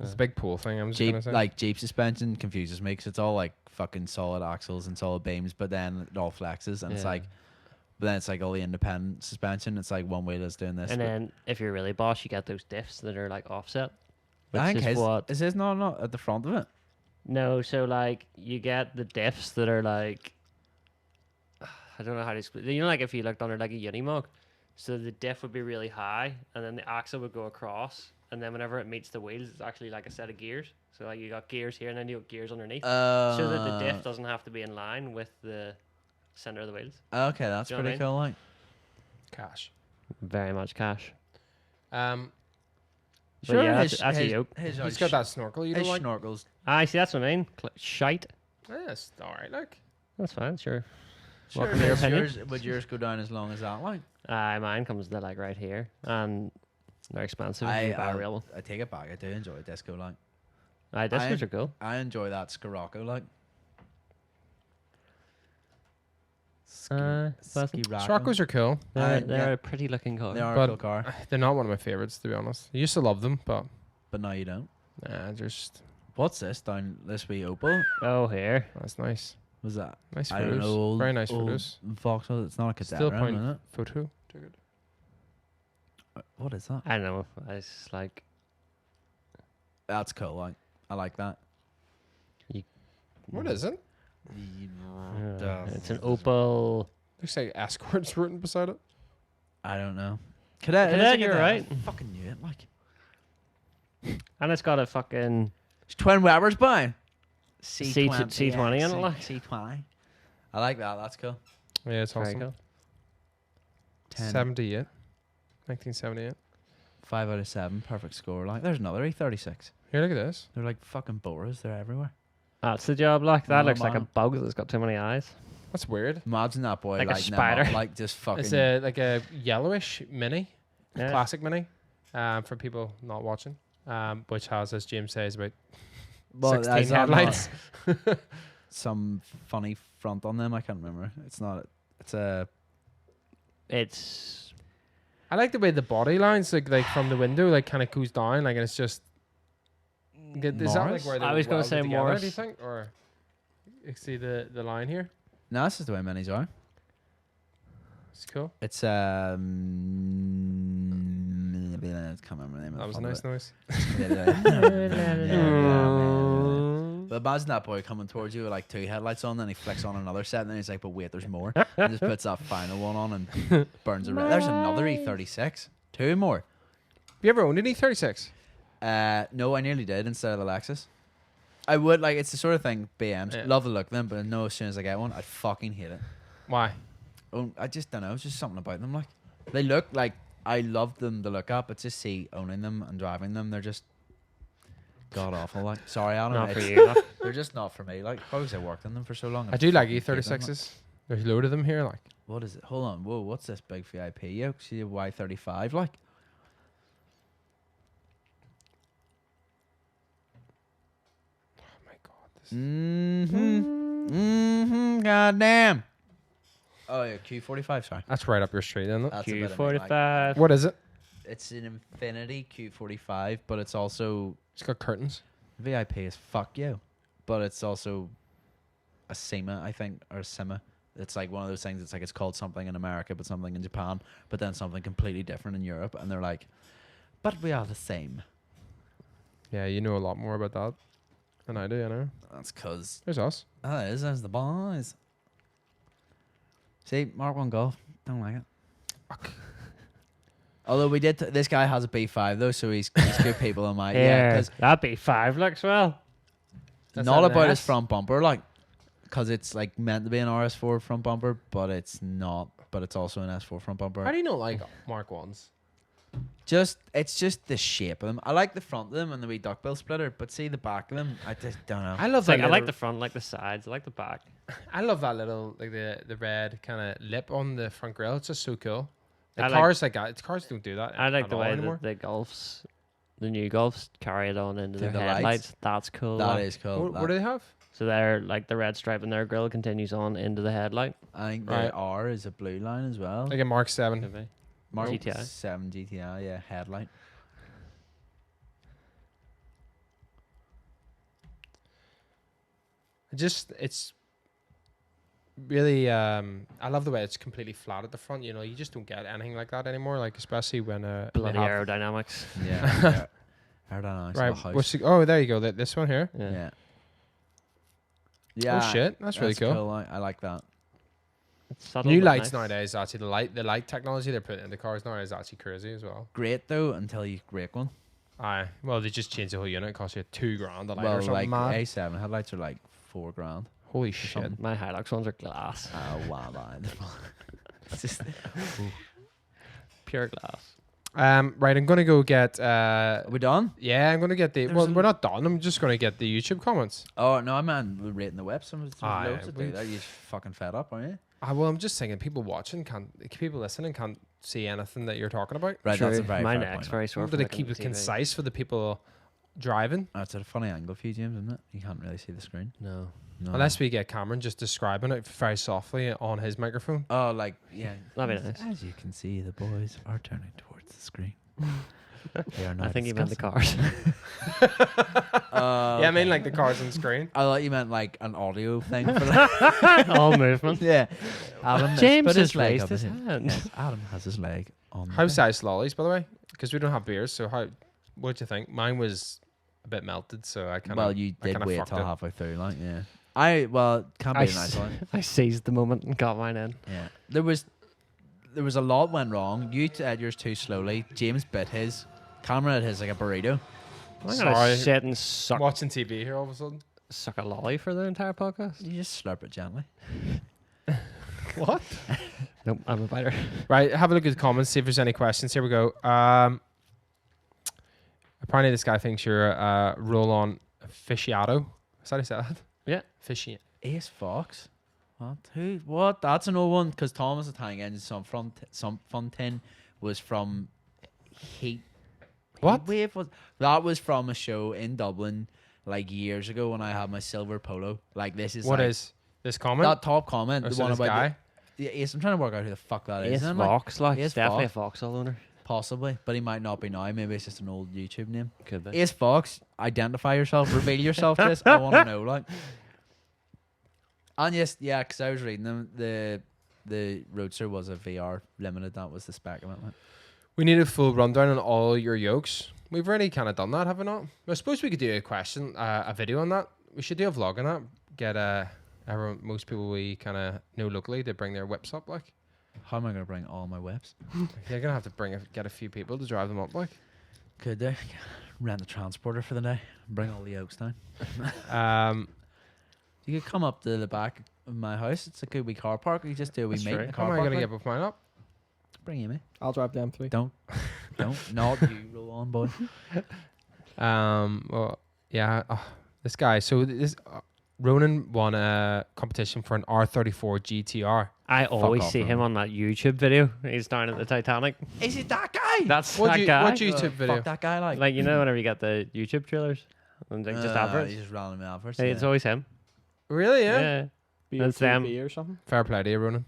It's a big pole thing. I'm just Jeep gonna say. like Jeep suspension confuses me because it's all like fucking solid axles and solid beams, but then it all flexes and it's Yeah. like, but then it's like all the independent suspension. It's like one wheel is doing this. And but- then if you're really boss, you get those diffs that are like offset. Which I think is his what? is his not at the front of it. No, so like you get the diffs that are like, I don't know how to explain. You know, like if you looked under like a Unimog, so the diff would be really high, and then the axle would go across, and then whenever it meets the wheels, it's actually like a set of gears. So like you got gears here, and then you got gears underneath, so that the diff doesn't have to be in line with the center of the wheels. Okay, that's Do you know what I pretty cool. Like, Cash. Very much cash. Sure. But yeah, that's a his, yoke. his, He's got that snorkel. You his don't like? snorkels. I see. That's what I mean. Shite. Yes. All right. Like. That's fine. Sure. Sure. Welcome to your Does opinion. would yours go down as long as that? Like, Mine comes to like right here, and they're expensive. I if you buy a real one. I take it back. I do enjoy disco. Like, Discos are cool. I enjoy that Scirocco. Like, Pleasant. Swackos are cool. They're yeah. a pretty looking car. They are But- a cool car, They're not one of my favorites, to be honest. I used to love them, but but now you don't. just What's this down this wee Opel? Oh, here. that's nice. Was that? Nice I don't photos. know. Old, Very nice old photos. Vauxhall. It's not a cadet Still round, point is it? photo. Too good. What is that? I don't know. It's like That's cool. Like, I like that. What is it? it's an Opel. Looks like escorts written beside it. I don't know. Cadet. it is a Cadet, you're cadet. right. I fucking knew it. Like, And it's got a fucking. it's twin Webers by C20 in it, like. C20. I like that. That's cool. Yeah, it's Very awesome. cool. 78. 1978. 5 out of 7. Perfect score. Like, there's another E36. Here, look at this. They're like fucking Boras. They're everywhere. That's the job. Like that Oh, looks like a man. bug that's got too many eyes. That's weird. Imagine that boy Like a like spider. like just fucking. It's a like a yellowish mini, Yeah. classic mini, for people not watching, which has, as James says, about Well, 16 is that not headlights. some funny front on them. I can't remember. It's not. It's a. It's I like the way the body lines like from the window like kind of goes down, like, and it's just. Is that like Morris? where they I was gonna welded say together, Morris. Do you think, or you see the line here? No, this is the way minis are. It's cool. It's I can't remember the name. That was a of nice noise. But imagine that boy coming towards you with like 2 headlights on, then he flicks on another set, and then he's like, "But wait, there's more." And just puts that final one on and burns a red. There's another E36. 2 more. Have you ever owned an E36? No, I nearly did instead of the Lexus. I would like. It's the sort of thing BMs Yeah. love the look of them, but I know as soon as I get one, I'd fucking hate it. Why? Oh, I just don't know. It's just something about them. Like they look like I love them to look at, but just see owning them and driving them, they're just god awful. Like sorry, Adam, not for it's- you. like. they're just not for me. Like probably 'cause I worked on them for so long. I do like fucking hate them, like. E36s. There's a load of them here. Like, What is it? Hold on. Whoa, what's this big VIP yoke? See a Y35 like. oh my god, Goddamn. Oh yeah, Q45. Sorry. That's right up your street, isn't it? That's a bit of me, Q45. What is it? It's an Infinity Q45, but it's also It's got curtains. VIP as fuck you, but it's also a SEMA, I think, or a SEMA. It's like one of those things. It's like it's called something in America, but something in Japan, but then something completely different in Europe, and they're like, but we are the same. Yeah, you know a lot more about that than I do, you know. That's cause There's us. is as the boys. See, Mark 1 Golf, don't like it. Although we did, this guy has a B5 though, so he's good people on my Yeah, because that B5 looks well. That's not an about his S? front bumper, like, because it's like meant to be an RS4 front bumper, but it's not. But it's also an S4 front bumper. How do you not like Mark 1s? It's just the shape of them. I like the front of them and the wee duckbill splitter, but see the back of them, I just don't know. I love It's like, that. I like little- the front, like the sides, I like the back. I love that little like the red kind of lip on the front grille. It's just so cool. The I like- cars like that. Cars don't do that. I like at the all way anymore. that the Golfs, the new Golfs, carry it on into Through their the lights. headlights. That's cool. That like. is cool. What do they have? So they're like the red stripe in their grill continues on into the headlight. I think Right. the R is a blue line as well. Like a Mark 7. Maybe. Mark GTI. 7 GTI, yeah, headlight. It's really I love the way it's completely flat at the front. You know, you just don't get anything like that anymore. Like especially when they Bloody have- aerodynamics. Yeah. Aerodynamics Right. of a house. What's oh, there you go. This one here. Yeah. Yeah. Yeah. Oh shit, that's really cool. I like that. It's subtle New but lights nice. nowadays, actually the light technology they're putting in the cars now is actually crazy as well. Great though until you break one. Aye. Well, they just changed the whole unit. It costs you $2,000 a light Well, or something. like mad. A7 headlights are like $4,000. Holy shit. something. My Hilux ones are glass. Oh wow, man. It's just Pure glass. Right, I'm gonna go get. are we done? Yeah, I'm gonna get the. There's Well, a- we're not done. I'm just gonna get the YouTube comments. Oh no, I meant we're rating the web. Some Ah, loads yeah, to we- do that. You're fucking fed up, aren't you? Well, I'm just thinking, people watching people listening can't see anything that you're talking about. Right, that's a very My fair neck's point. very sore. I'm from gonna looking keep at it the TV. concise for the people driving. That's a funny angle for you, James, isn't it? You can't really see the screen. No. No. Unless we get Cameron just describing it very softly on his microphone. Oh, like yeah. That'd be As- nice. As you can see, the boys are turning towards the screen. They are now I think he meant the discussing. cars. Yeah, I mean like the cars on screen. I thought you meant like an audio thing for that. All movement. Yeah. Adam James put has leg raised up his his- hand. Yes, Adam has his leg on. How the size lollies, by the way? Because we don't have beers, so what do you think? Mine was a bit melted, so I kind of. Well, you I did kinda wait fucked till it. halfway through, like yeah. Can't be I, a nice one. I seized the moment and got mine in. Yeah. There was a lot went wrong. You ate yours too slowly. James bit his. Cameron had his like a burrito. I'm Sorry. gonna sit and suck Watching TV here all of a sudden. a lolly for the entire podcast. You just slurp it gently. What? Nope, I'm a biter. Right, have a look at the comments, see if there's any questions. Here we go. Apparently, this guy thinks you're a roll-on aficionado. Is that how you say that? Yeah. Aficionado. Ace Fox. What? Who? What? That's an old one. Because Thomas the Tank Engine some Fontaine was from Heat. What? Wave was that was from a show in Dublin like years ago when I had my silver polo. Like this is What like, is this comment? that top comment? Oh, The so one this about guy? yeah, Ace. I'm trying to work out who the fuck that is. Ace And I'm like, Vox, like, Ace it's definitely a Fox. Vauxhall owner. possibly, but he might not be now. Maybe it's just an old YouTube name. Could be. Ace Fox, identify yourself, reveal yourself to us. I want to know, like. And yes, yeah, because I was reading them. The Roadster was a VR limited. That was the spec of it. Like. We need a full rundown on all your yokes. We've already kind of done that, have we not? I suppose we could do a video on that. We should do a vlog on that. Get most people we kind of know locally to bring their whips up, like. How am I going to bring all my whips? You're gonna have to get a few people to drive them up, like. Could they rent a transporter for the day? Bring all the oaks down. You could come up to the back of my house. It's a good wee car park. You just do a wee That's meet in true. the How car am I park. gonna like. get both mine up? Bring you, mate. I'll drive the M3. Don't, not you. Roll on, boy. Well, yeah. This guy. So this Ronan won a competition for an R34 GTR. I always off, see him Ronan. on that YouTube video. He's down at the Titanic. Is it that guy? That's What that guy. YouTube video? Fuck that guy, like. Like, you know, whenever you get the YouTube trailers. And like just adverts. He's just randomly adverts. Hey, it's always him. Really? Yeah. That's them. BOTB or something. Fair play to you, Ronan.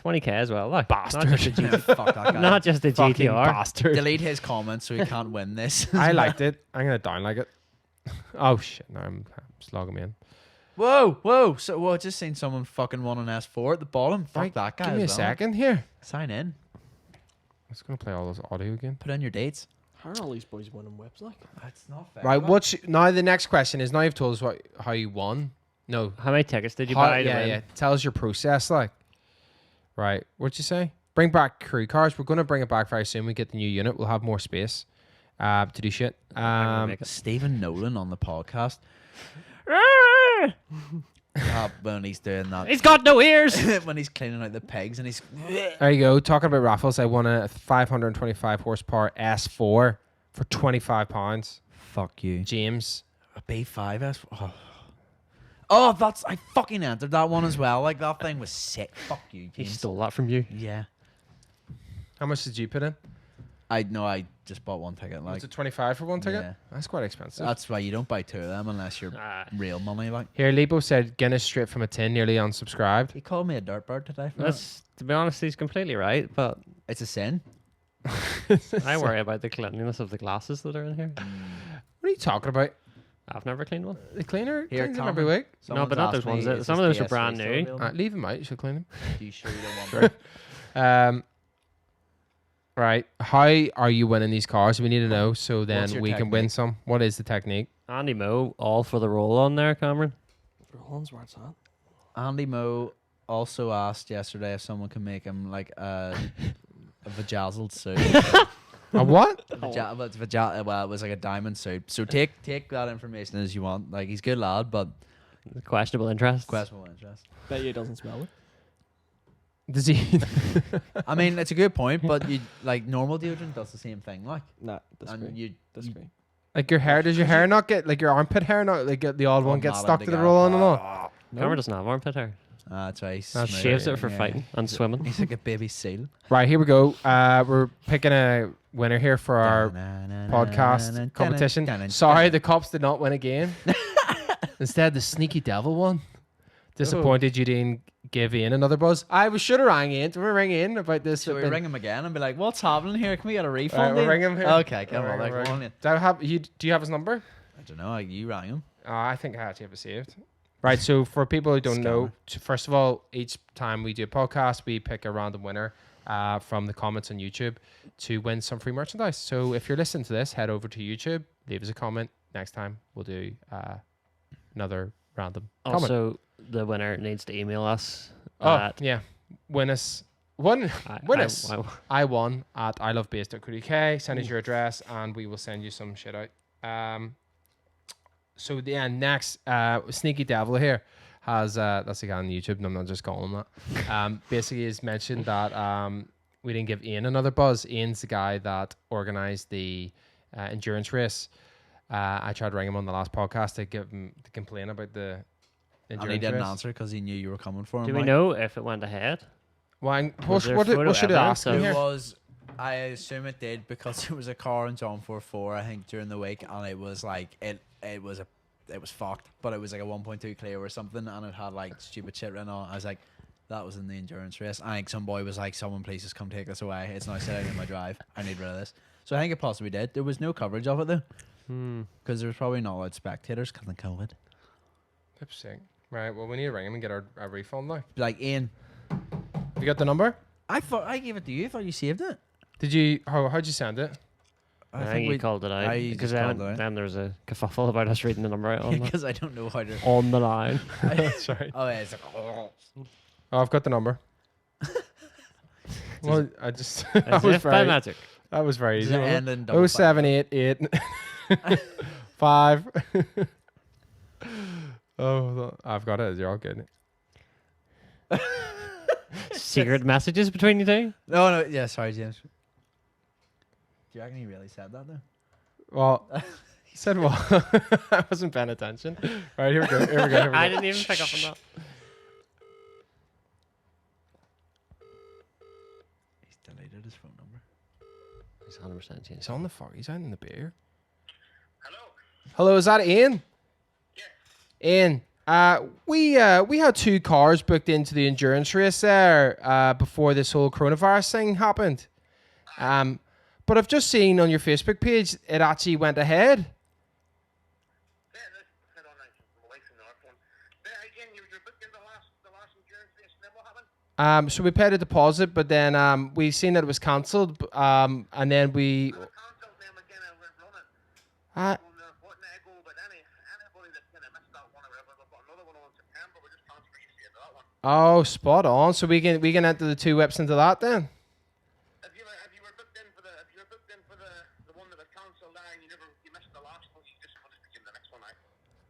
20k as well. Like Bastard. Not just a, Yeah, fuck that guy. not just a Fucking GTR. bastard. Delete his comments so he can't win this. I liked it. I'm gonna downlike it. Oh shit! No, I'm slogging me in. Whoa. So, well, I just seen someone fucking won an S4 at the bottom. Fuck Right, that guy. Give me a as well. second here. Sign in. I'm just gonna play all those audio again. Put in your dates. How are all these boys winning whips like? That's not fair. Right. Now the next question is, now you've told us how you won. No. How many tickets did you How- buy? to yeah, win? yeah. Tell us your process, like. Right. What'd you say? Bring back crew cars. We're gonna bring it back very soon. We get the new unit. We'll have more space to do shit. Stephen Nolan on the podcast. When he's doing that. He's got no ears. When he's cleaning out the pegs and he's. There you go. Talking about raffles, I won a 525 horsepower S4 for £25. Fuck you. James. A B5 S. Oh, I fucking entered that one as well. Like, that thing was sick. Fuck you, He James. stole that from you. Yeah. How much did you put in? I just bought one ticket. Like, Was it 25 for one ticket? Yeah. That's quite expensive. That's why you don't buy two of them unless you're real money. Like, Here, Lebo said Guinness straight from a tin, nearly unsubscribed. he called me a dirtbird today. For that. That's, to be honest, he's completely right. But It's a sin. I worry about the cleanliness of the glasses that are in here. What are you talking about? I've never cleaned one. The cleaner Here, cleans them every Cameron. week. No, but not those ones. Some of those are brand new. Leave them out. You should clean them. Do you sure you don't want them? Right. How are you winning these cars? We need to know so then What's your we can win technique? some. What is the technique? Andy Moe, all for the roll on there, Cameron. Rollins, where it's at? Andy Moe also asked yesterday if someone can make him like a vajazzled suit. A what? Well, it was like a diamond suit. So take that information as you want. Like, he's a good lad, but Questionable interest. questionable interest. Bet you it doesn't smell it. Does he? I mean, it's a good point, but you like normal deodorant does the same thing. Like, Nah, disagree. and you Disagree. Like your hair? Does your hair not get like your armpit hair not like get the odd one get not stuck to the together. roll on and all? Cameron doesn't have armpit hair. That's right. That's He Right. shaves it for fighting and swimming. He's like a baby seal. Right, here we go. We're picking a winner here for our podcast competition. Sorry, the cops did not win again. Instead, the sneaky devil won. Disappointed you didn't give Ian another buzz. I should have rang Ian. Do we ring Ian about this? So we ring him again and be like, "What's happening here? Can we get a Right, refund?" we'll Ian?" ring him here. Okay, come We'll on, ring like, him. come on in. Do you have his number? I don't know. You rang him. I think I actually have it saved. Right, so for people who don't know, first of all, each time we do a podcast, we pick a random winner from the comments on YouTube to win some free merchandise. So if you're listening to this, head over to YouTube, leave us a comment. Next time, we'll do another random comment. Also, the winner needs to email us. Yeah. Win us. I won at ilovebase.co.uk. Send us your address and we will send you some shit out. So yeah, next Sneaky Devil here has that's the guy on YouTube and I'm not just calling him that. Basically he's mentioned that we didn't give Ian another buzz. Ian's the guy that organized the endurance race. I tried to ring him on the last podcast to complain about the endurance And he didn't race. answer because he knew you were coming for him. Do we like. know if it went ahead? Why? Was there What photo should I evidence ask him of- here? It was. I assume it did because there was a car in John 44 I think during the week, and it was like it was fucked, but it was like a 1.2 Clio or something, and it had like stupid shit written on it. I was like, that was in the endurance race. I think some boy was like, someone please just come take this away. It's now sitting in my drive. I need rid of this. So I think it possibly did. There was no coverage of it though, because there was probably not a lot of spectators because of COVID. Interesting. Right. Well, we need to ring him and get our refund now. Like, Ian, You got the number? I thought I gave it to you. I thought you saved it. Did you? How'd you send it? I think you called it out. I Because just called it out. then there was a kerfuffle about us reading the number out on, because I don't know how to. on the line. Sorry. Oh, yeah, it's like, Oh, I've got the number. Well, I just As if by magic. that was very does easy. it end in double Oh five? 788 5. Oh, I've got it. You're all good. Secret messages between you two? No, yeah, sorry, James. Do you reckon he really said that though? Well, he said what? I wasn't paying attention. All right, here we go. Here we go. I didn't even pick up on that. He's deleted his phone number. He's 100% changed. He's on the fuck. He's out in the beer. Hello. Hello, is that Ian? Ian, we had 2 cars booked into the endurance race there before this whole coronavirus thing happened. But I've just seen on your Facebook page it actually went ahead. So we paid a deposit, but then we seen that it was cancelled. And then we. Oh, spot on. So we can enter the 2 whips into that then. If you were booked in for the one that was cancelled, and you missed the last one, you just want to begin the next one.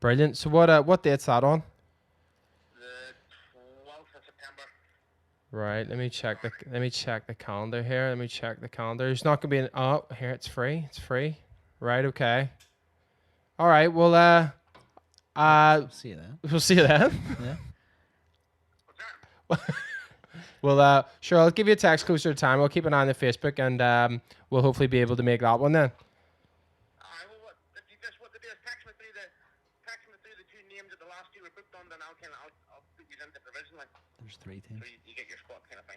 Brilliant. So what date's that on? The 12th of September. Right. Let me check the calendar here. Let me check the calendar. There's not gonna be oh, here it's free. It's free. Right. Okay. All right. Well. See you then. We'll see you then. Yeah. Well, sure. I'll give you a text closer to time. I'll keep an eye on the Facebook, and we'll hopefully be able to make that one then. Well, if you just want to do is text me through the 2 names that the last 2 were booked on, then I'll put you into provisionally. There's 3 teams. So you get your spot kind of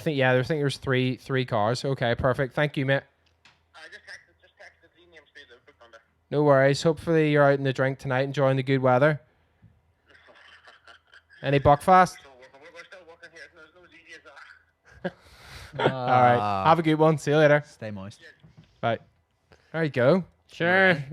thing. I think there's three cars. Okay, perfect. Thank you, mate. Just text the 3 names through that were booked on there. No worries. Hopefully you're out in the drink tonight, enjoying the good weather. Any Buckfast? We're still working here. It's no as easy as that. All right. Have a good one. See you later. Stay moist. Bye. There you go. Sure. He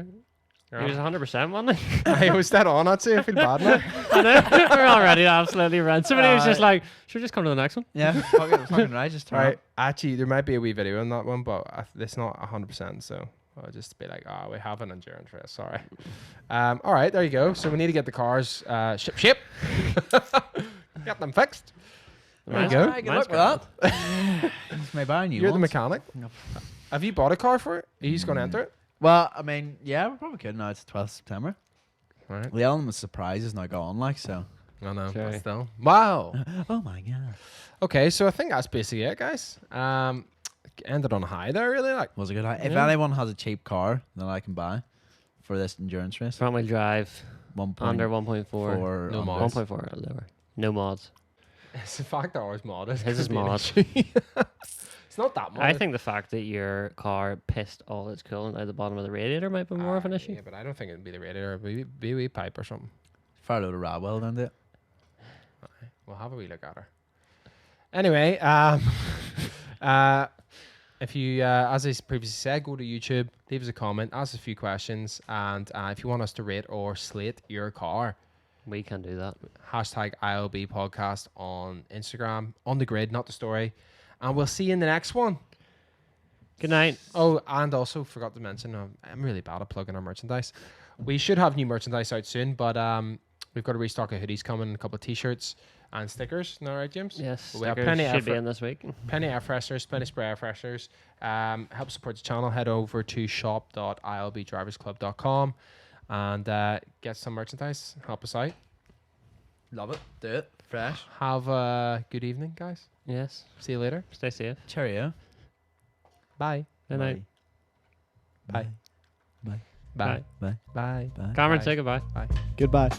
was 100%, wasn't he? I was that on. I'd say I feel bad now. I know. We're already absolutely ran. Somebody was just like, should we just come to the next one? Yeah, fucking right. Just turn Right. up. Actually, there might be a wee video on that one, but it's not 100%. So I'll just be like, we have an endurance race. Sorry. All right. There you go. So we need to get the cars ship. Get them fixed. There you go. Alright, good luck with that. Maybe buy new You're the ones. mechanic. Have you bought a car for it? Are you just going to enter it? Well, I mean, yeah, we probably could now. It's 12th September. Right. The element of surprise is now gone, like, so. I know. Sure. But still. Wow. Oh my god. Okay, so I think that's basically it, guys. Ended on a high there, really. Like, Was a good idea. If Yeah. anyone has a cheap car that I can buy for this endurance race, Front wheel drive, 1.4 under 1.4. No under. mods. 1.4 or lower. No mods. it's the fact that ours mod is. His is mod. It's not that mod. I think the fact that your car pissed all its coolant out the bottom of the radiator might be more of an issue. Yeah, but I don't think it'd be the radiator. It'd be a wee pipe or something. Fire a load of Radwell down it. We'll have a wee look at her. Anyway, if you, as I previously said, go to YouTube, leave us a comment, ask us a few questions, and if you want us to rate or slate your car, We can do that. hashtag ILB podcast on Instagram, on the grid, not the story. And we'll see you in the next one. Good night. Oh, and also forgot to mention, I'm really bad at plugging our merchandise. We should have new merchandise out soon, but we've got a restock of hoodies coming, a couple of t-shirts and stickers. All right, James? Yes, We have stickers plenty of should be effort. in this week. Penny air fresheners, plenty spray air fresheners. Help support the channel. Head over to shop.ilbdriversclub.com and get some merchandise. Help us out. Love it. Do it. Fresh. Have a good evening, guys. Yes. See you later. Stay safe. Cheerio. Bye. Good night. Bye. Bye. Bye. Bye. Bye. Bye. Cameron, Bye. say goodbye. Goodbye.